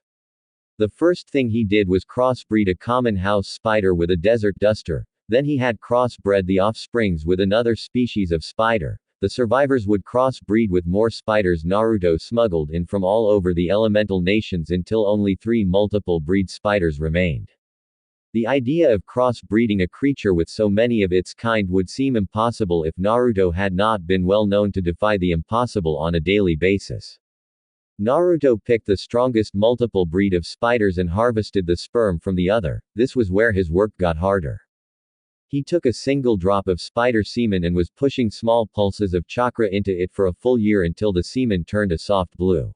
The first thing he did was crossbreed a common house spider with a desert duster, then he had crossbred the offsprings with another species of spider. The survivors would crossbreed with more spiders Naruto smuggled in from all over the elemental nations until only 3 multiple breed spiders remained. The idea of cross-breeding a creature with so many of its kind would seem impossible if Naruto had not been well known to defy the impossible on a daily basis. Naruto picked the strongest multiple breed of spiders and harvested the sperm from the other. This was where his work got harder. He took a single drop of spider semen and was pushing small pulses of chakra into it for a full year until the semen turned a soft blue.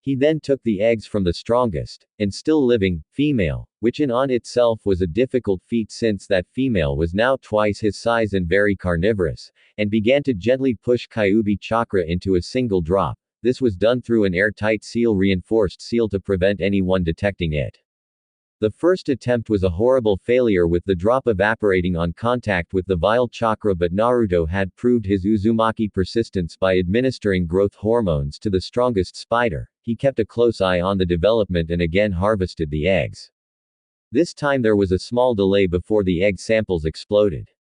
He then took the eggs from the strongest, and still living, female, which in on itself was a difficult feat since that female was now twice his size and very carnivorous, and began to gently push Kyuubi chakra into a single drop. This was done through an airtight seal reinforced seal to prevent anyone detecting it. The first attempt was a horrible failure with the drop evaporating on contact with the vile chakra, but Naruto had proved his Uzumaki persistence by administering growth hormones to the strongest spider. He kept a close eye on the development and again harvested the eggs. This time there was a small delay before the egg samples exploded.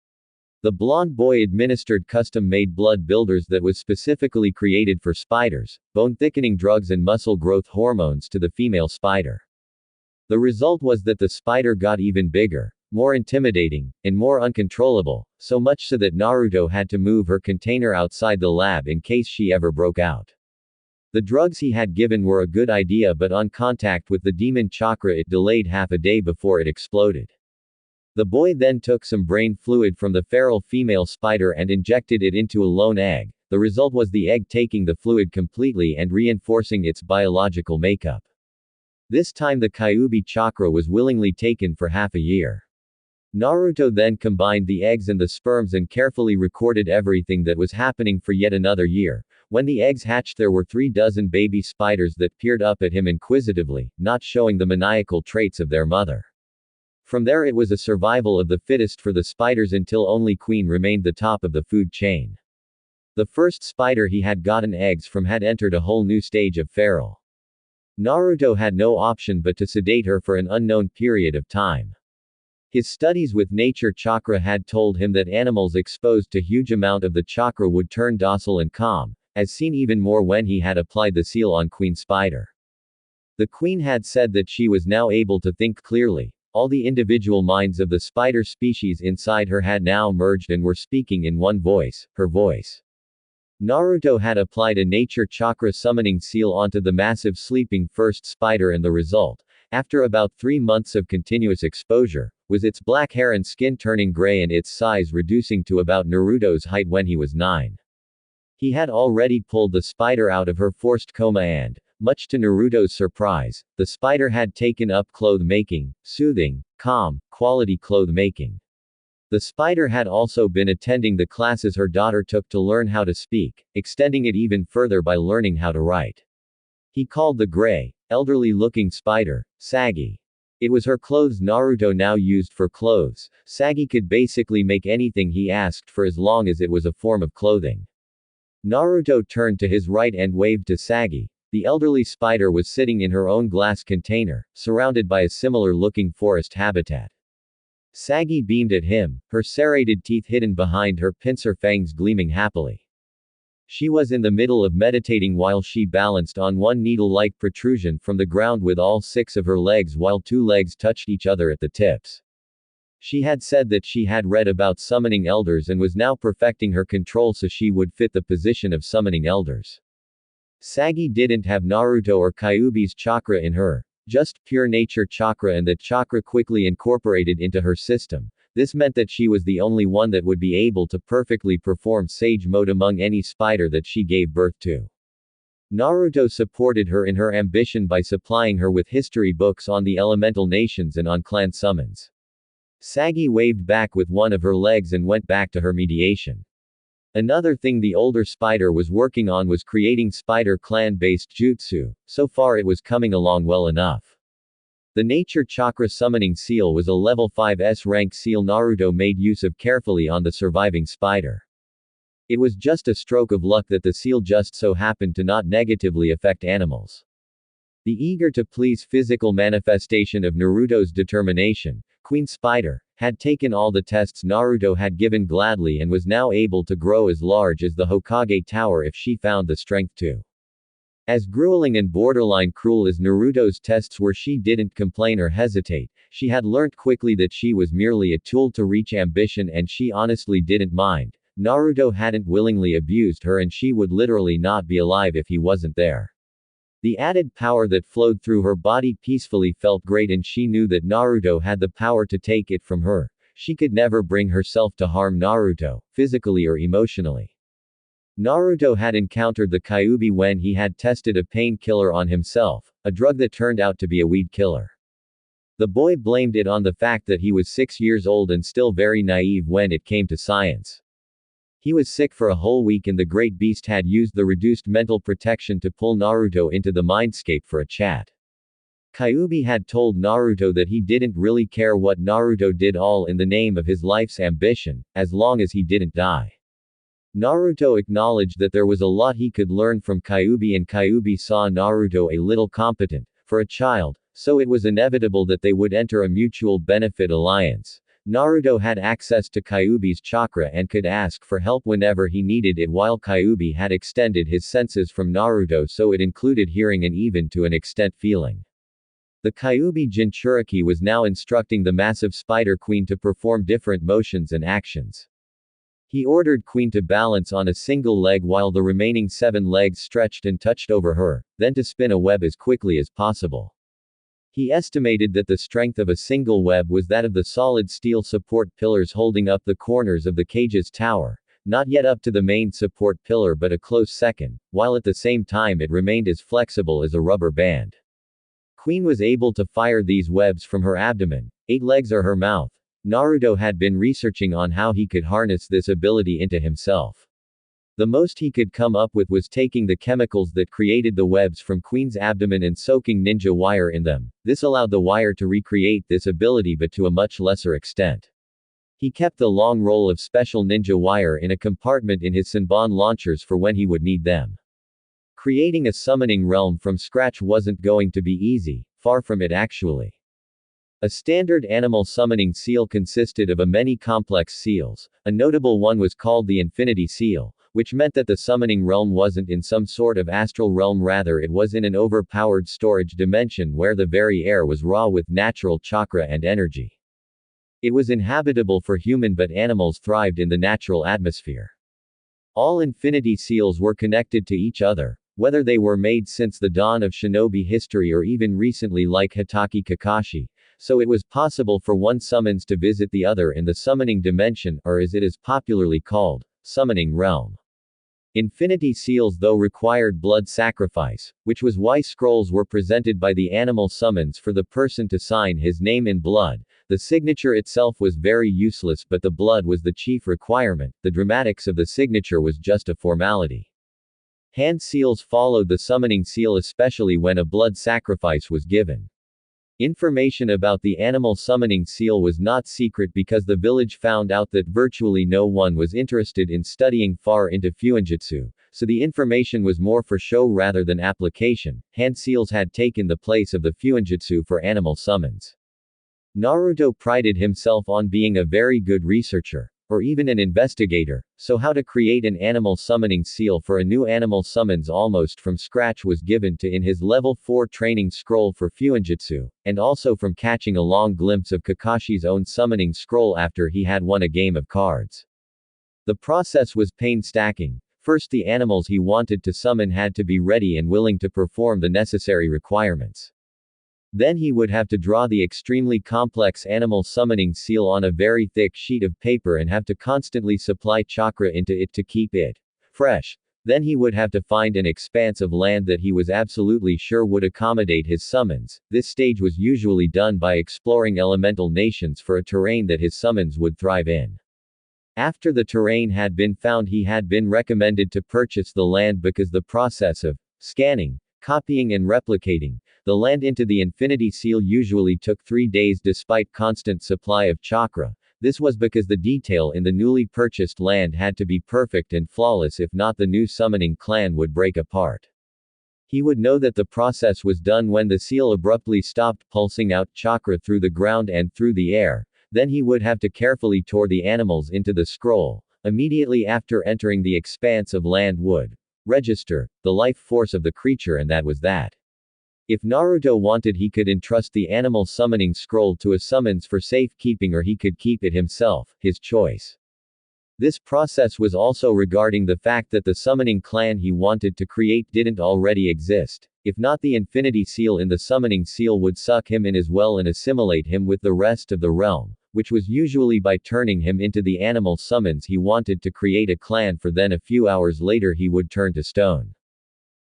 The blonde boy administered custom-made blood builders that was specifically created for spiders, bone-thickening drugs and muscle growth hormones to the female spider. The result was that the spider got even bigger, more intimidating, and more uncontrollable, so much so that Naruto had to move her container outside the lab in case she ever broke out. The drugs he had given were a good idea, but on contact with the demon chakra it delayed half a day before it exploded. The boy then took some brain fluid from the feral female spider and injected it into a lone egg. The result was the egg taking the fluid completely and reinforcing its biological makeup. This time the Kyuubi chakra was willingly taken for half a year. Naruto then combined the eggs and the sperms and carefully recorded everything that was happening for yet another year. When the eggs hatched there were 36 baby spiders that peered up at him inquisitively, not showing the maniacal traits of their mother. From there it was a survival of the fittest for the spiders until only Queen remained the top of the food chain. The first spider he had gotten eggs from had entered a whole new stage of feral. Naruto had no option but to sedate her for an unknown period of time. His studies with nature chakra had told him that animals exposed to huge amount of the chakra would turn docile and calm, as seen even more when he had applied the seal on Queen Spider. The queen had said that she was now able to think clearly. All the individual minds of the spider species inside her had now merged and were speaking in one voice, her voice. Naruto had applied a nature chakra summoning seal onto the massive sleeping first spider and the result, after about 3 months of continuous exposure, was its black hair and skin turning gray and its size reducing to about Naruto's height when he was 9. He had already pulled the spider out of her forced coma and, Much to Naruto's surprise, the spider had taken up cloth making, soothing, calm, quality cloth making. The spider had also been attending the classes her daughter took to learn how to speak, extending it even further by learning how to write. He called the gray, elderly-looking spider, Sagi. It was her clothes Naruto now used for clothes. Sagi could basically make anything he asked for as long as it was a form of clothing. Naruto turned to his right and waved to Sagi. The elderly spider was sitting in her own glass container, surrounded by a similar-looking forest habitat. Sagi beamed at him, her serrated teeth hidden behind her pincer fangs gleaming happily. She was in the middle of meditating while she balanced on one needle-like protrusion from the ground with all 6 of her legs while 2 legs touched each other at the tips. She had said that she had read about summoning elders and was now perfecting her control so she would fit the position of summoning elders. Sagi didn't have Naruto or Kyuubi's chakra in her, just pure nature chakra, and that chakra quickly incorporated into her system. This meant that she was the only one that would be able to perfectly perform sage mode among any spider that she gave birth to. Naruto supported her in her ambition by supplying her with history books on the elemental nations and on clan summons. Sagi waved back with one of her legs and went back to her mediation. Another thing the older spider was working on was creating spider clan-based jutsu. So far it was coming along well enough. The nature chakra summoning seal was a level 5s rank seal Naruto made use of carefully on the surviving spider. It was just a stroke of luck that the seal just so happened to not negatively affect animals. The eager to please physical manifestation of Naruto's determination, Queen Spider, had taken all the tests Naruto had given gladly and was now able to grow as large as the Hokage Tower if she found the strength to. As grueling and borderline cruel as Naruto's tests were, she didn't complain or hesitate. She had learnt quickly that she was merely a tool to reach ambition, and she honestly didn't mind. Naruto hadn't willingly abused her, and she would literally not be alive if he wasn't there. The added power that flowed through her body peacefully felt great, and she knew that Naruto had the power to take it from her. She could never bring herself to harm Naruto, physically or emotionally. Naruto had encountered the Kyuubi when he had tested a painkiller on himself, a drug that turned out to be a weed killer. The boy blamed it on the fact that he was 6 years old and still very naive when it came to science. He was sick for a whole week, and the great beast had used the reduced mental protection to pull Naruto into the mindscape for a chat. Kyuubi had told Naruto that he didn't really care what Naruto did, all in the name of his life's ambition, as long as he didn't die. Naruto acknowledged that there was a lot he could learn from Kyuubi, and Kyuubi saw Naruto a little competent for a child, so it was inevitable that they would enter a mutual benefit alliance. Naruto had access to Kyuubi's chakra and could ask for help whenever he needed it, while Kyuubi had extended his senses from Naruto, so it included hearing and even to an extent feeling. The Kyuubi Jinchuriki was now instructing the massive Spider Queen to perform different motions and actions. He ordered Queen to balance on a single leg while the remaining 7 legs stretched and touched over her, then to spin a web as quickly as possible. He estimated that the strength of a single web was that of the solid steel support pillars holding up the corners of the cage's tower, not yet up to the main support pillar but a close second, while at the same time it remained as flexible as a rubber band. Queen was able to fire these webs from her abdomen. 8 legs are her mouth. Naruto had been researching on how he could harness this ability into himself. The most he could come up with was taking the chemicals that created the webs from Queen's abdomen and soaking ninja wire in them. This allowed the wire to recreate this ability, but to a much lesser extent. He kept the long roll of special ninja wire in a compartment in his Senbon launchers for when he would need them. Creating a summoning realm from scratch wasn't going to be easy, far from it actually. A standard animal summoning seal consisted of many complex seals. A notable one was called the Infinity Seal, which meant that the summoning realm wasn't in some sort of astral realm, rather it was in an overpowered storage dimension where the very air was raw with natural chakra and energy. It was inhabitable for human, but animals thrived in the natural atmosphere. All Infinity Seals were connected to each other, whether they were made since the dawn of shinobi history or even recently like Hitaki Kakashi, so it was possible for one summons to visit the other in the summoning dimension, or as it is popularly called, summoning realm. Infinity seals though required blood sacrifice, which was why scrolls were presented by the animal summons for the person to sign his name in blood. The signature itself was very useless, but the blood was the chief requirement. The dramatics of the signature was just a formality. Hand seals followed the summoning seal, especially when a blood sacrifice was given. Information about the animal summoning seal was not secret because the village found out that virtually no one was interested in studying far into Fuinjutsu, so the information was more for show rather than application. Hand seals had taken the place of the Fuinjutsu for animal summons. Naruto prided himself on being a very good researcher, or even an investigator, so how to create an animal summoning seal for a new animal summons almost from scratch was given to in his level 4 training scroll for Fuinjutsu, and also from catching a long glimpse of Kakashi's own summoning scroll after he had won a game of cards. The process was painstaking. First, the animals he wanted to summon had to be ready and willing to perform the necessary requirements. Then he would have to draw the extremely complex animal summoning seal on a very thick sheet of paper and have to constantly supply chakra into it to keep it fresh. Then he would have to find an expanse of land that he was absolutely sure would accommodate his summons. This stage was usually done by exploring elemental nations for a terrain that his summons would thrive in. After the terrain had been found, he had been recommended to purchase the land because the process of scanning, copying and replicating the land into the infinity seal usually took 3 days despite constant supply of chakra. This was because the detail in the newly purchased land had to be perfect and flawless, if not the new summoning clan would break apart. He would know that the process was done when the seal abruptly stopped pulsing out chakra through the ground and through the air. Then he would have to carefully tore the animals into the scroll. Immediately after entering the expanse of land would register the life force of the creature, and that was that. If Naruto wanted, he could entrust the animal summoning scroll to a summons for safekeeping, or he could keep it himself, his choice. This process was also regarding the fact that the summoning clan he wanted to create didn't already exist. If not, the infinity seal in the summoning seal would suck him in as well and assimilate him with the rest of the realm, which was usually by turning him into the animal summons he wanted to create a clan for. Then a few hours later he would turn to stone.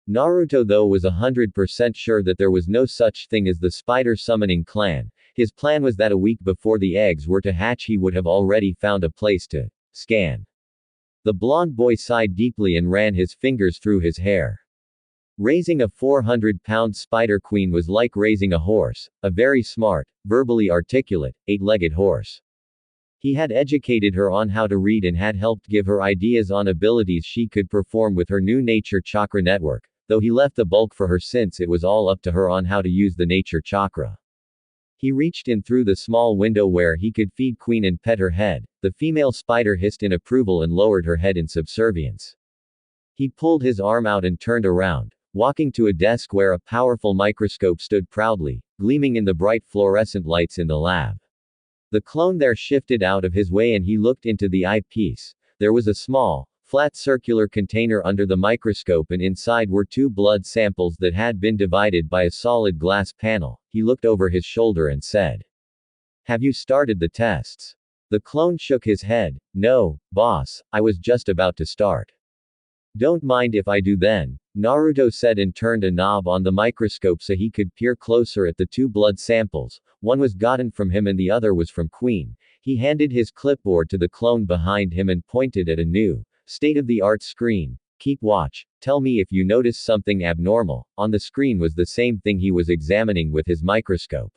Naruto though was 100% sure that there was no such thing as the spider summoning clan. His plan was that a week before the eggs were to hatch he would have already found a place to scan. The blonde boy sighed deeply and ran his fingers through his hair. Raising a 400-pound spider queen was like raising a horse, a very smart, verbally articulate, 8-legged horse. He had educated her on how to read and had helped give her ideas on abilities she could perform with her new nature chakra network, though he left the bulk for her since it was all up to her on how to use the nature chakra. He reached in through the small window where he could feed Queen and pet her head. The female spider hissed in approval and lowered her head in subservience. He pulled his arm out and turned around, walking to a desk where a powerful microscope stood proudly, gleaming in the bright fluorescent lights in the lab. The clone there shifted out of his way and he looked into the eyepiece. There was a small, flat circular container under the microscope, and inside were 2 blood samples that had been divided by a solid glass panel. He looked over his shoulder and said, "Have you started the tests?" The clone shook his head. "No, boss, I was just about to start." "Don't mind if I do then," Naruto said and turned a knob on the microscope so he could peer closer at the 2 blood samples. One was gotten from him and the other was from Queen. He handed his clipboard to the clone behind him and pointed at a new, state-of-the-art screen. "Keep watch. Tell me if you notice something abnormal." On the screen was the same thing he was examining with his microscope.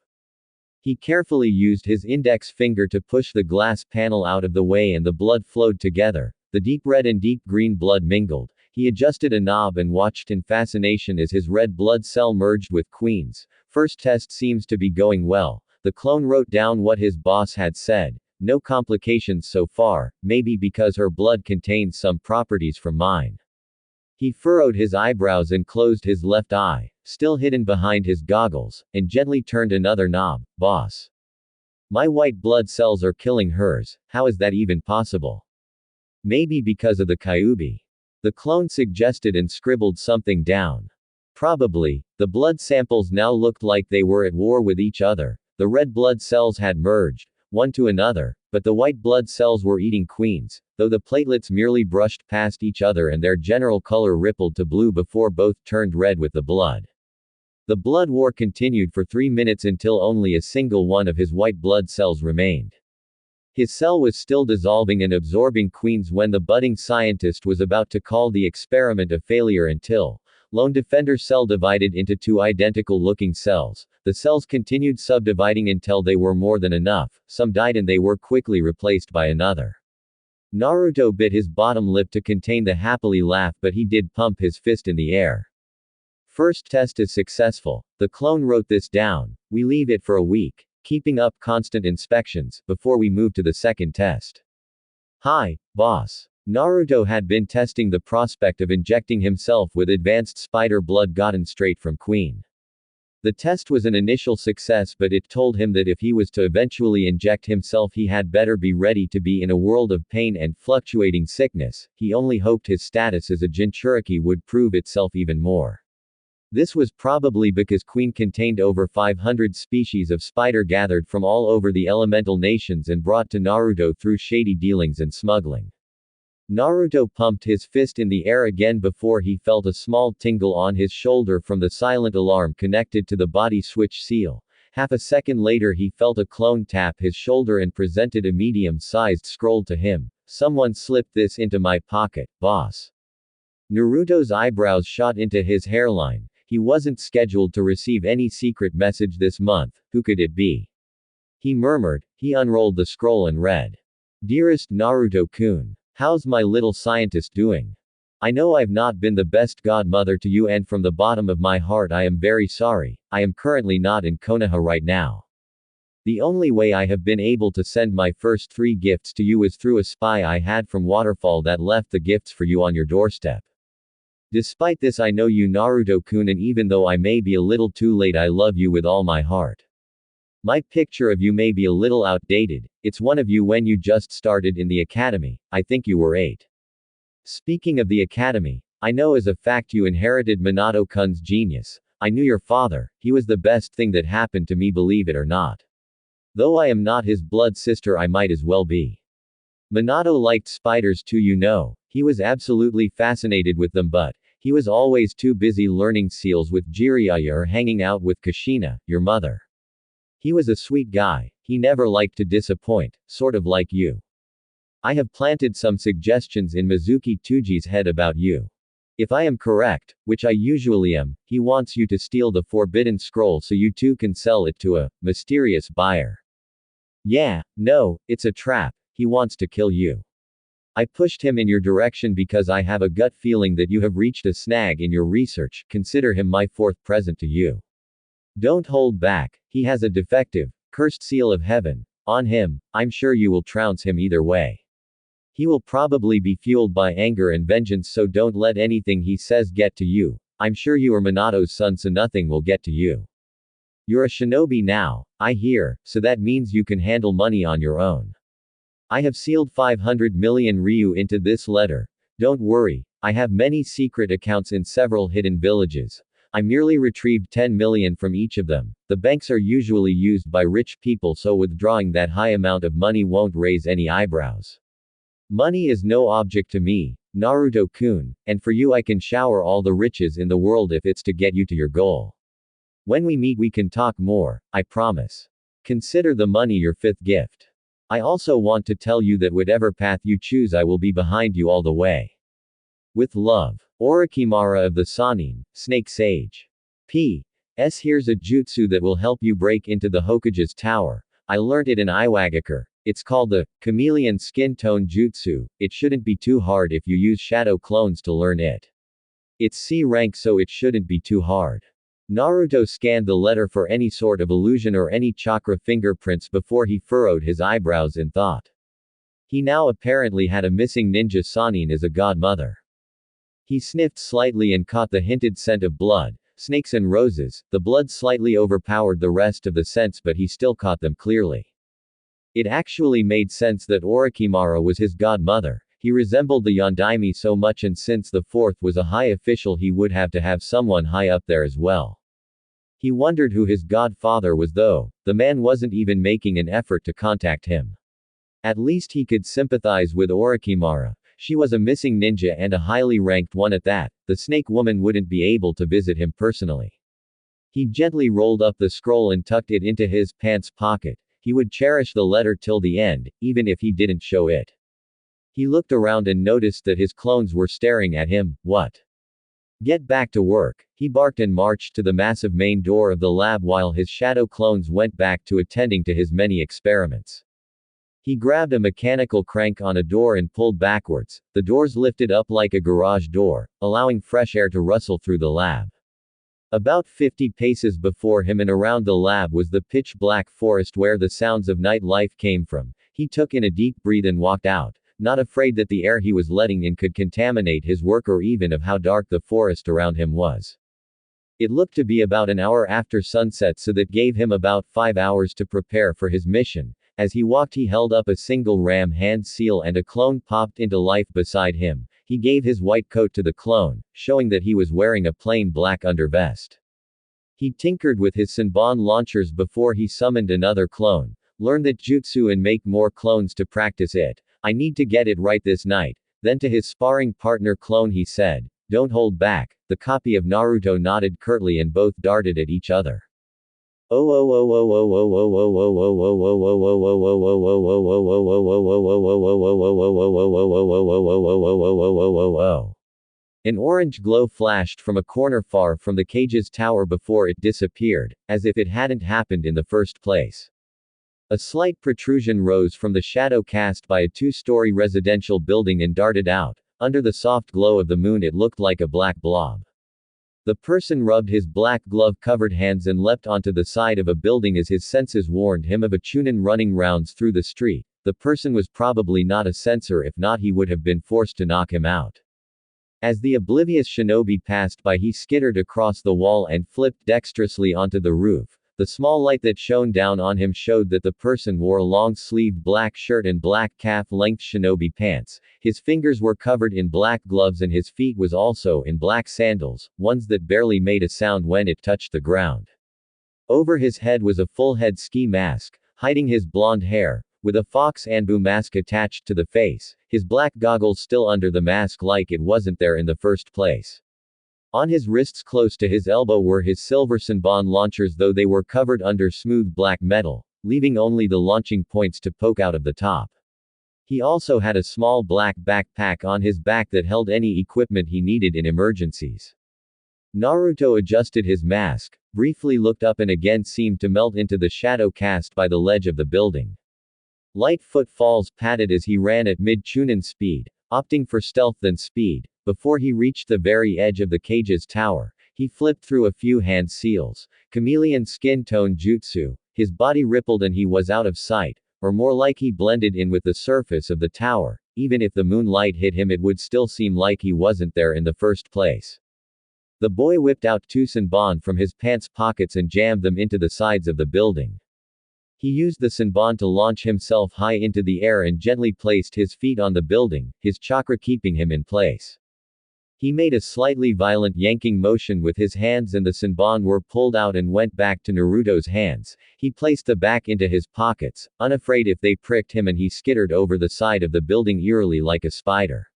He carefully used his index finger to push the glass panel out of the way and the blood flowed together. The deep red and deep green blood mingled. He adjusted a knob and watched in fascination as his red blood cell merged with Queen's. "First test seems to be going well." The clone wrote down what his boss had said. "No complications so far, maybe because her blood contains some properties from mine." He furrowed his eyebrows and closed his left eye, still hidden behind his goggles, and gently turned another knob. "Boss. My white blood cells are killing hers. How is that even possible?" "Maybe because of the Kyuubi," the clone suggested and scribbled something down. "Probably." The blood samples now looked like they were at war with each other. The red blood cells had merged, one to another, but the white blood cells were eating queens, though the platelets merely brushed past each other and their general color rippled to blue before both turned red with the blood. The blood war continued for 3 minutes until only a single one of his white blood cells remained. His cell was still dissolving and absorbing queens when the budding scientist was about to call the experiment a failure until lone defender cell divided into 2 identical-looking cells. The cells continued subdividing until they were more than enough, some died and they were quickly replaced by another. Naruto bit his bottom lip to contain the happily laugh, but he did pump his fist in the air. First test is successful. The clone wrote this down. We leave it for a week, keeping up constant inspections, before we move to the second test. Hi, boss. Naruto had been testing the prospect of injecting himself with advanced spider blood gotten straight from Queen. The test was an initial success, but it told him that if he was to eventually inject himself, he had better be ready to be in a world of pain and fluctuating sickness. He only hoped his status as a Jinchuriki would prove itself even more. This was probably because Queen contained over 500 species of spider gathered from all over the elemental nations and brought to Naruto through shady dealings and smuggling. Naruto pumped his fist in the air again before he felt a small tingle on his shoulder from the silent alarm connected to the body switch seal. Half a second later he felt a clone tap his shoulder and presented a medium-sized scroll to him. Someone slipped this into my pocket, boss. Naruto's eyebrows shot into his hairline. He wasn't scheduled to receive any secret message this month. Who could it be? He murmured. He unrolled the scroll and read. Dearest Naruto-kun. How's my little scientist doing? I know I've not been the best godmother to you, and from the bottom of my heart I am very sorry. I am currently not in Konoha right now. The only way I have been able to send my first 3 gifts to you is through a spy I had from Waterfall that left the gifts for you on your doorstep. Despite this, I know you, Naruto-kun, and even though I may be a little too late, I love you with all my heart. My picture of you may be a little outdated. It's one of you when you just started in the academy. I think you were 8. Speaking of the academy, I know as a fact you inherited Minato-kun's genius. I knew your father. He was the best thing that happened to me, believe it or not. Though I am not his blood sister, I might as well be. Minato liked spiders too, you know. He was absolutely fascinated with them, but he was always too busy learning seals with Jiraiya or hanging out with Kushina, your mother. He was a sweet guy. He never liked to disappoint, sort of like you. I have planted some suggestions in Mizuki Tuji's head about you. If I am correct, which I usually am, he wants you to steal the forbidden scroll so you too can sell it to a mysterious buyer. Yeah, no, it's a trap. He wants to kill you. I pushed him in your direction because I have a gut feeling that you have reached a snag in your research. Consider him my 4th present to you. Don't hold back. He has a defective, cursed seal of heaven on him. I'm sure you will trounce him either way. He will probably be fueled by anger and vengeance, so don't let anything he says get to you. I'm sure you are Minato's son, so nothing will get to you. You're a shinobi now, I hear, so that means you can handle money on your own. I have sealed 500 million ryu into this letter. Don't worry, I have many secret accounts in several hidden villages. I merely retrieved 10 million from each of them. The banks are usually used by rich people, so withdrawing that high amount of money won't raise any eyebrows. Money is no object to me, Naruto-kun, and for you I can shower all the riches in the world if it's to get you to your goal. When we meet we can talk more, I promise. Consider the money your 5th gift. I also want to tell you that whatever path you choose I will be behind you all the way. With love. Orochimaru of the Sannin, Snake Sage. P.S. Here's a jutsu that will help you break into the Hokage's tower. I learnt it in Iwagakure. It's called the chameleon skin tone jutsu. It shouldn't be too hard if you use shadow clones to learn it. It's C rank, so it shouldn't be too hard. Naruto scanned the letter for any sort of illusion or any chakra fingerprints before he furrowed his eyebrows in thought. He now apparently had a missing ninja Sannin as a godmother. He sniffed slightly and caught the hinted scent of blood, snakes and roses. The blood slightly overpowered the rest of the scents, but he still caught them clearly. It actually made sense that Orochimaru was his godmother. He resembled the Yondaime so much, and since the 4th was a high official he would have to have someone high up there as well. He wondered who his godfather was, though. The man wasn't even making an effort to contact him. At least he could sympathize with Orochimaru. She was a missing ninja and a highly ranked one at that. The snake woman wouldn't be able to visit him personally. He gently rolled up the scroll and tucked it into his pants pocket. He would cherish the letter till the end, even if he didn't show it. He looked around and noticed that his clones were staring at him. What? Get back to work, he barked and marched to the massive main door of the lab while his shadow clones went back to attending to his many experiments. He grabbed a mechanical crank on a door and pulled backwards. The doors lifted up like a garage door, allowing fresh air to rustle through the lab. About 50 paces before him and around the lab was the pitch-black forest where the sounds of night life came from. He took in a deep breath and walked out, not afraid that the air he was letting in could contaminate his work or even of how dark the forest around him was. It looked to be about an hour after sunset, so that gave him about 5 hours to prepare for his mission. As he walked, he held up a single ram hand seal and a clone popped into life beside him. He gave his white coat to the clone, showing that he was wearing a plain black undervest. He tinkered with his Senbon launchers before he summoned another clone. Learn that jutsu and make more clones to practice it. I need to get it right this night. Then to his sparring partner clone he said, don't hold back. The copy of Naruto nodded curtly and both darted at each other. An orange glow flashed from a corner far from the cage's tower before it disappeared, as if it hadn't happened in the first place. A slight protrusion rose from the shadow cast by a two-story residential building and darted out. Under the soft glow of the moon it looked like a black blob. The person rubbed his black glove-covered hands and leapt onto the side of a building as his senses warned him of a chunin running rounds through the street. The person was probably not a censor, if not he would have been forced to knock him out. As the oblivious shinobi passed by he skittered across the wall and flipped dexterously onto the roof. The small light that shone down on him showed that the person wore a long-sleeved black shirt and black calf-length shinobi pants. His fingers were covered in black gloves and his feet was also in black sandals, ones that barely made a sound when it touched the ground. Over his head was a full-head ski mask, hiding his blonde hair, with a fox anbu mask attached to the face, his black goggles still under the mask like it wasn't there in the first place. On his wrists close to his elbow were his silver Senbon launchers, though they were covered under smooth black metal, leaving only the launching points to poke out of the top. He also had a small black backpack on his back that held any equipment he needed in emergencies. Naruto adjusted his mask, briefly looked up and again seemed to melt into the shadow cast by the ledge of the building. Light footfalls padded as he ran at mid-chunin speed, opting for stealth than speed. Before he reached the very edge of the cage's tower, he flipped through a few hand seals. Chameleon skin tone jutsu, his body rippled and he was out of sight, or more like he blended in with the surface of the tower. Even if the moonlight hit him it would still seem like he wasn't there in the first place. The boy whipped out two Senbon from his pants pockets and jammed them into the sides of the building. He used the Senbon to launch himself high into the air and gently placed his feet on the building, his chakra keeping him in place. He made a slightly violent yanking motion with his hands and the Senbon were pulled out and went back to Naruto's hands. He placed the back into his pockets, unafraid if they pricked him, and he skittered over the side of the building eerily like a spider.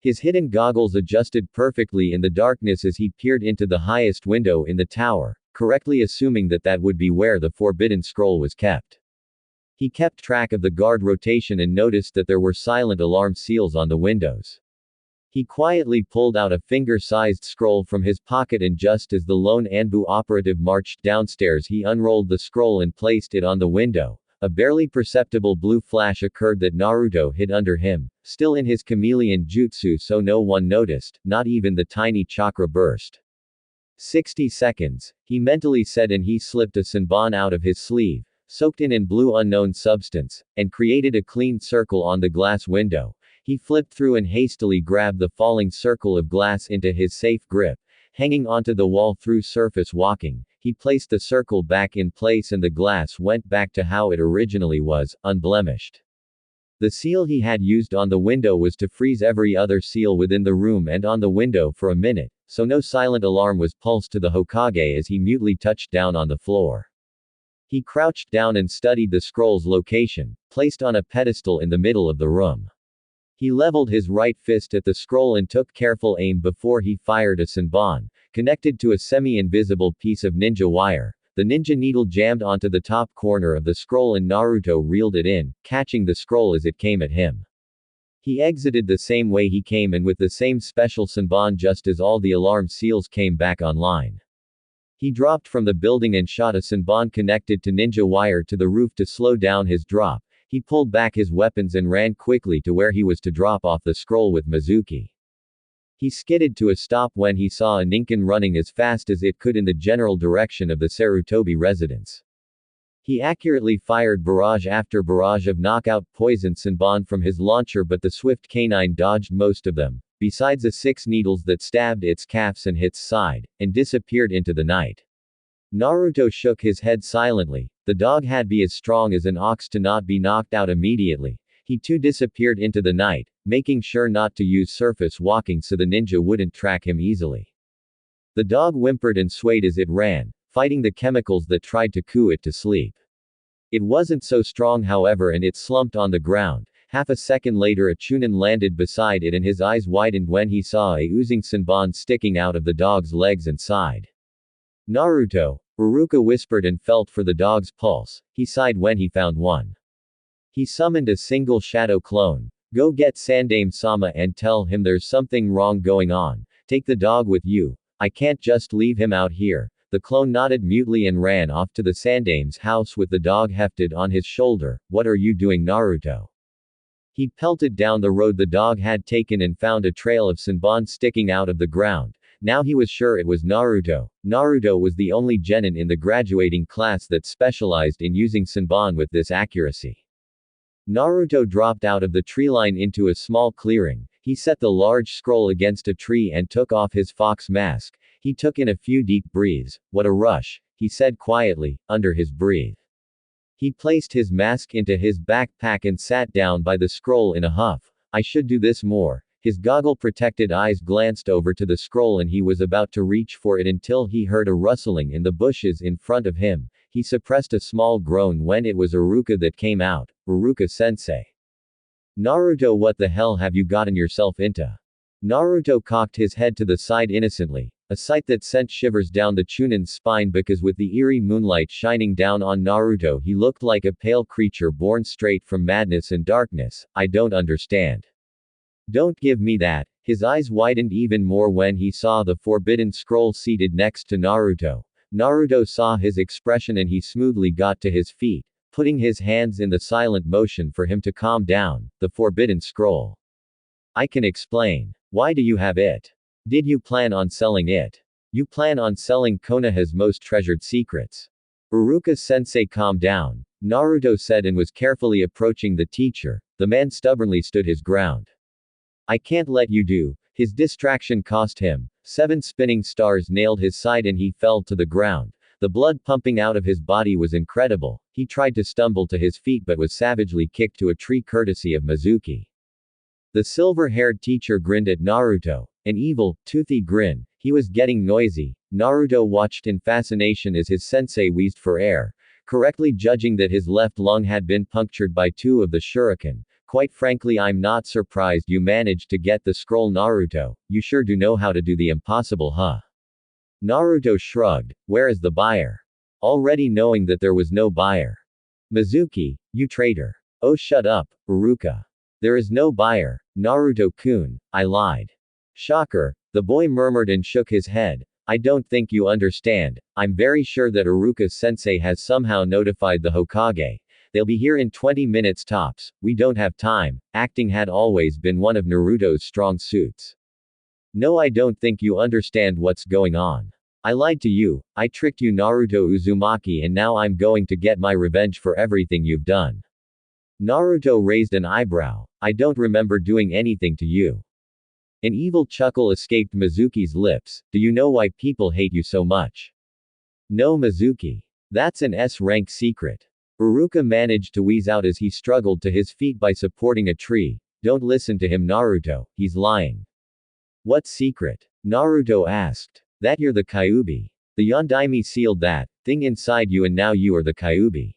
His hidden goggles adjusted perfectly in the darkness as he peered into the highest window in the tower, correctly assuming that that would be where the forbidden scroll was kept. He kept track of the guard rotation and noticed that there were silent alarm seals on the windows. He quietly pulled out a finger-sized scroll from his pocket and just as the lone Anbu operative marched downstairs he unrolled the scroll and placed it on the window. A barely perceptible blue flash occurred that Naruto hid under him, still in his chameleon jutsu so no one noticed, not even the tiny chakra burst. 60 seconds, he mentally said, and he slipped a Senbon out of his sleeve, soaked in blue unknown substance, and created a clean circle on the glass window. He flipped through and hastily grabbed the falling circle of glass into his safe grip. Hanging onto the wall through surface walking, he placed the circle back in place and the glass went back to how it originally was, unblemished. The seal he had used on the window was to freeze every other seal within the room and on the window for a minute, so no silent alarm was pulsed to the Hokage as he mutely touched down on the floor. He crouched down and studied the scroll's location, placed on a pedestal in the middle of the room. He leveled his right fist at the scroll and took careful aim before he fired a senbon, connected to a semi-invisible piece of ninja wire. The ninja needle jammed onto the top corner of the scroll and Naruto reeled it in, catching the scroll as it came at him. He exited the same way he came and with the same special senbon just as all the alarm seals came back online. He dropped from the building and shot a senbon connected to ninja wire to the roof to slow down his drop. He pulled back his weapons and ran quickly to where he was to drop off the scroll with Mizuki. He skidded to a stop when he saw a Ninken running as fast as it could in the general direction of the Sarutobi residence. He accurately fired barrage after barrage of knockout poison senbon from his launcher, but the swift canine dodged most of them, besides the 6 needles that stabbed its calves and its side, and disappeared into the night. Naruto shook his head silently. The dog had be as strong as an ox to not be knocked out immediately. He too disappeared into the night, making sure not to use surface walking so the ninja wouldn't track him easily. The dog whimpered and swayed as it ran, fighting the chemicals that tried to coo it to sleep. It wasn't so strong however and it slumped on the ground. Half a second later a chunin landed beside it and his eyes widened when he saw a oozing senbon sticking out of the dog's legs and side. Naruto, Iruka whispered and felt for the dog's pulse. He sighed when he found one. He summoned a single shadow clone. Go get Sandame-sama and tell him there's something wrong going on. Take the dog with you. I can't just leave him out here. The clone nodded mutely and ran off to the Sandame's house with the dog hefted on his shoulder. What are you doing, Naruto? He pelted down the road the dog had taken and found a trail of senbon sticking out of the ground. Now he was sure it was Naruto. Naruto was the only genin in the graduating class that specialized in using senbon with this accuracy. Naruto dropped out of the treeline into a small clearing. He set the large scroll against a tree and took off his fox mask. He took in a few deep breaths. What a rush, he said quietly, under his breath. He placed his mask into his backpack and sat down by the scroll in a huff. I should do this more. His goggle-protected eyes glanced over to the scroll and he was about to reach for it until he heard a rustling in the bushes in front of him. He suppressed a small groan when it was Iruka that came out. Iruka-sensei. Naruto, what the hell have you gotten yourself into? Naruto cocked his head to the side innocently, a sight that sent shivers down the chunin's spine because with the eerie moonlight shining down on Naruto he looked like a pale creature born straight from madness and darkness. I don't understand. Don't give me that. His eyes widened even more when he saw the forbidden scroll seated next to Naruto. Naruto saw his expression and he smoothly got to his feet, putting his hands in the silent motion for him to calm down. The forbidden scroll. I can explain. Why do you have it? Did you plan on selling it? You plan on selling Konoha's most treasured secrets. Iruka-sensei, calm down, Naruto said and was carefully approaching the teacher. The man stubbornly stood his ground. I can't let you do. His distraction cost him. 7 spinning stars nailed his side and he fell to the ground. The blood pumping out of his body was incredible. He tried to stumble to his feet but was savagely kicked to a tree courtesy of Mizuki. The silver-haired teacher grinned at Naruto. An evil, toothy grin. He was getting noisy. Naruto watched in fascination as his sensei wheezed for air, correctly judging that his left lung had been punctured by 2 of the shuriken. Quite frankly, I'm not surprised you managed to get the scroll, Naruto. You sure do know how to do the impossible, huh? Naruto shrugged. Where is the buyer? Already knowing that there was no buyer. Mizuki, you traitor. Oh, shut up, Iruka. There is no buyer, Naruto-kun. I lied. Shocker, the boy murmured and shook his head. I don't think you understand. I'm very sure that Iruka-sensei has somehow notified the Hokage. They'll be here in 20 minutes tops. We don't have time. Acting had always been one of Naruto's strong suits. No, I don't think you understand what's going on. I lied to you. I tricked you, Naruto Uzumaki, and now I'm going to get my revenge for everything you've done. Naruto raised an eyebrow. I don't remember doing anything to you. An evil chuckle escaped Mizuki's lips. Do you know why people hate you so much? No, Mizuki. That's an S-rank secret. Iruka managed to wheeze out as he struggled to his feet by supporting a tree. Don't listen to him, Naruto. He's lying. What secret? Naruto asked. That you're the Kyuubi. The Yondaime sealed that thing inside you and now you are the Kyuubi.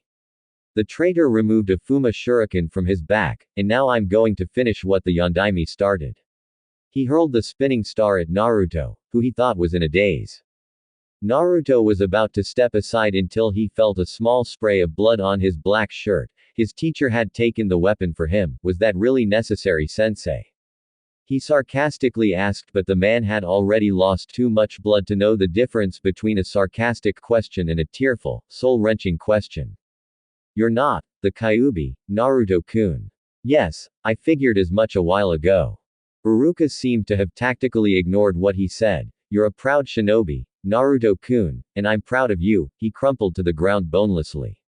The traitor removed a Fuma shuriken from his back, and now I'm going to finish what the Yondaime started. He hurled the spinning star at Naruto, who he thought was in a daze. Naruto was about to step aside until he felt a small spray of blood on his black shirt. His teacher had taken the weapon for him. Was that really necessary, sensei? He sarcastically asked, but the man had already lost too much blood to know the difference between a sarcastic question and a tearful, soul-wrenching question. You're not the Kyuubi, Naruto-kun. Yes, I figured as much a while ago. Iruka seemed to have tactically ignored what he said. You're a proud shinobi, Naruto-kun, and I'm proud of you. He crumpled to the ground bonelessly.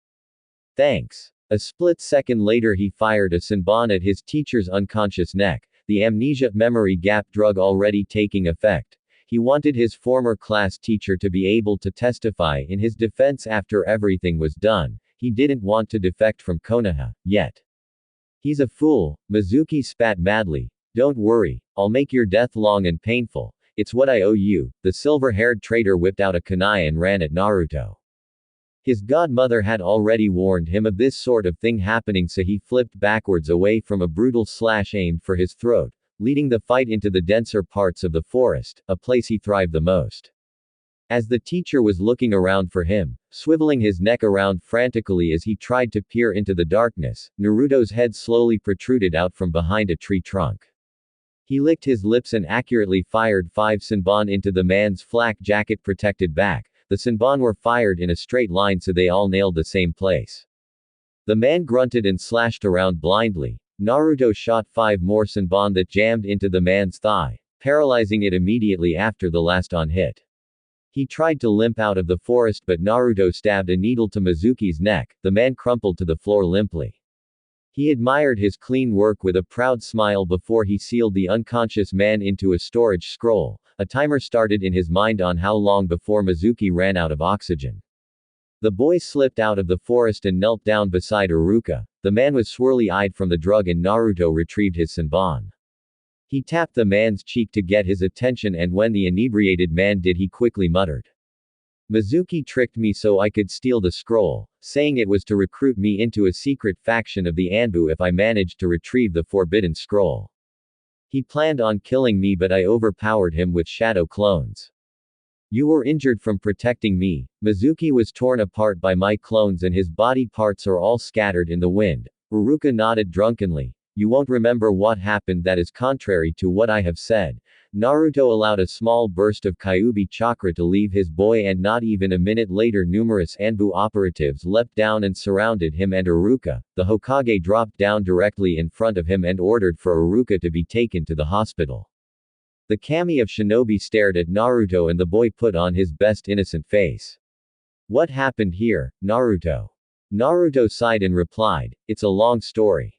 Thanks. A split second later he fired a senbon at his teacher's unconscious neck, the amnesia memory gap drug already taking effect. He wanted his former class teacher to be able to testify in his defense after everything was done. He didn't want to defect from Konoha, yet. He's a fool, Mizuki spat madly. Don't worry, I'll make your death long and painful. It's what I owe you. The silver-haired traitor whipped out a kunai and ran at Naruto. His godmother had already warned him of this sort of thing happening, so he flipped backwards away from a brutal slash aimed for his throat, leading the fight into the denser parts of the forest, a place he thrived the most. As the teacher was looking around for him, swiveling his neck around frantically as he tried to peer into the darkness, Naruto's head slowly protruded out from behind a tree trunk. He licked his lips and accurately fired 5 senbon into the man's flak jacket-protected back. The senbon were fired in a straight line so they all nailed the same place. The man grunted and slashed around blindly. Naruto shot 5 more senbon that jammed into the man's thigh, paralyzing it immediately after the last on hit. He tried to limp out of the forest, but Naruto stabbed a needle to Mizuki's neck. The man crumpled to the floor limply. He admired his clean work with a proud smile before he sealed the unconscious man into a storage scroll. A timer started in his mind on how long before Mizuki ran out of oxygen. The boy slipped out of the forest and knelt down beside Iruka. The man was swirly-eyed from the drug and Naruto retrieved his senbon. He tapped the man's cheek to get his attention, and when the inebriated man did, he quickly muttered. Mizuki tricked me so I could steal the scroll, saying it was to recruit me into a secret faction of the Anbu if I managed to retrieve the forbidden scroll. He planned on killing me, but I overpowered him with shadow clones. You were injured from protecting me. Mizuki was torn apart by my clones and his body parts are all scattered in the wind. Iruka nodded drunkenly. You won't remember what happened. That is contrary to what I have said. Naruto allowed a small burst of Kyuubi chakra to leave his boy, and not even a minute later numerous Anbu operatives leapt down and surrounded him and Iruka. The Hokage dropped down directly in front of him and ordered for Iruka to be taken to the hospital. The kami of shinobi stared at Naruto and the boy put on his best innocent face. What happened here, Naruto? Naruto sighed and replied, it's a long story.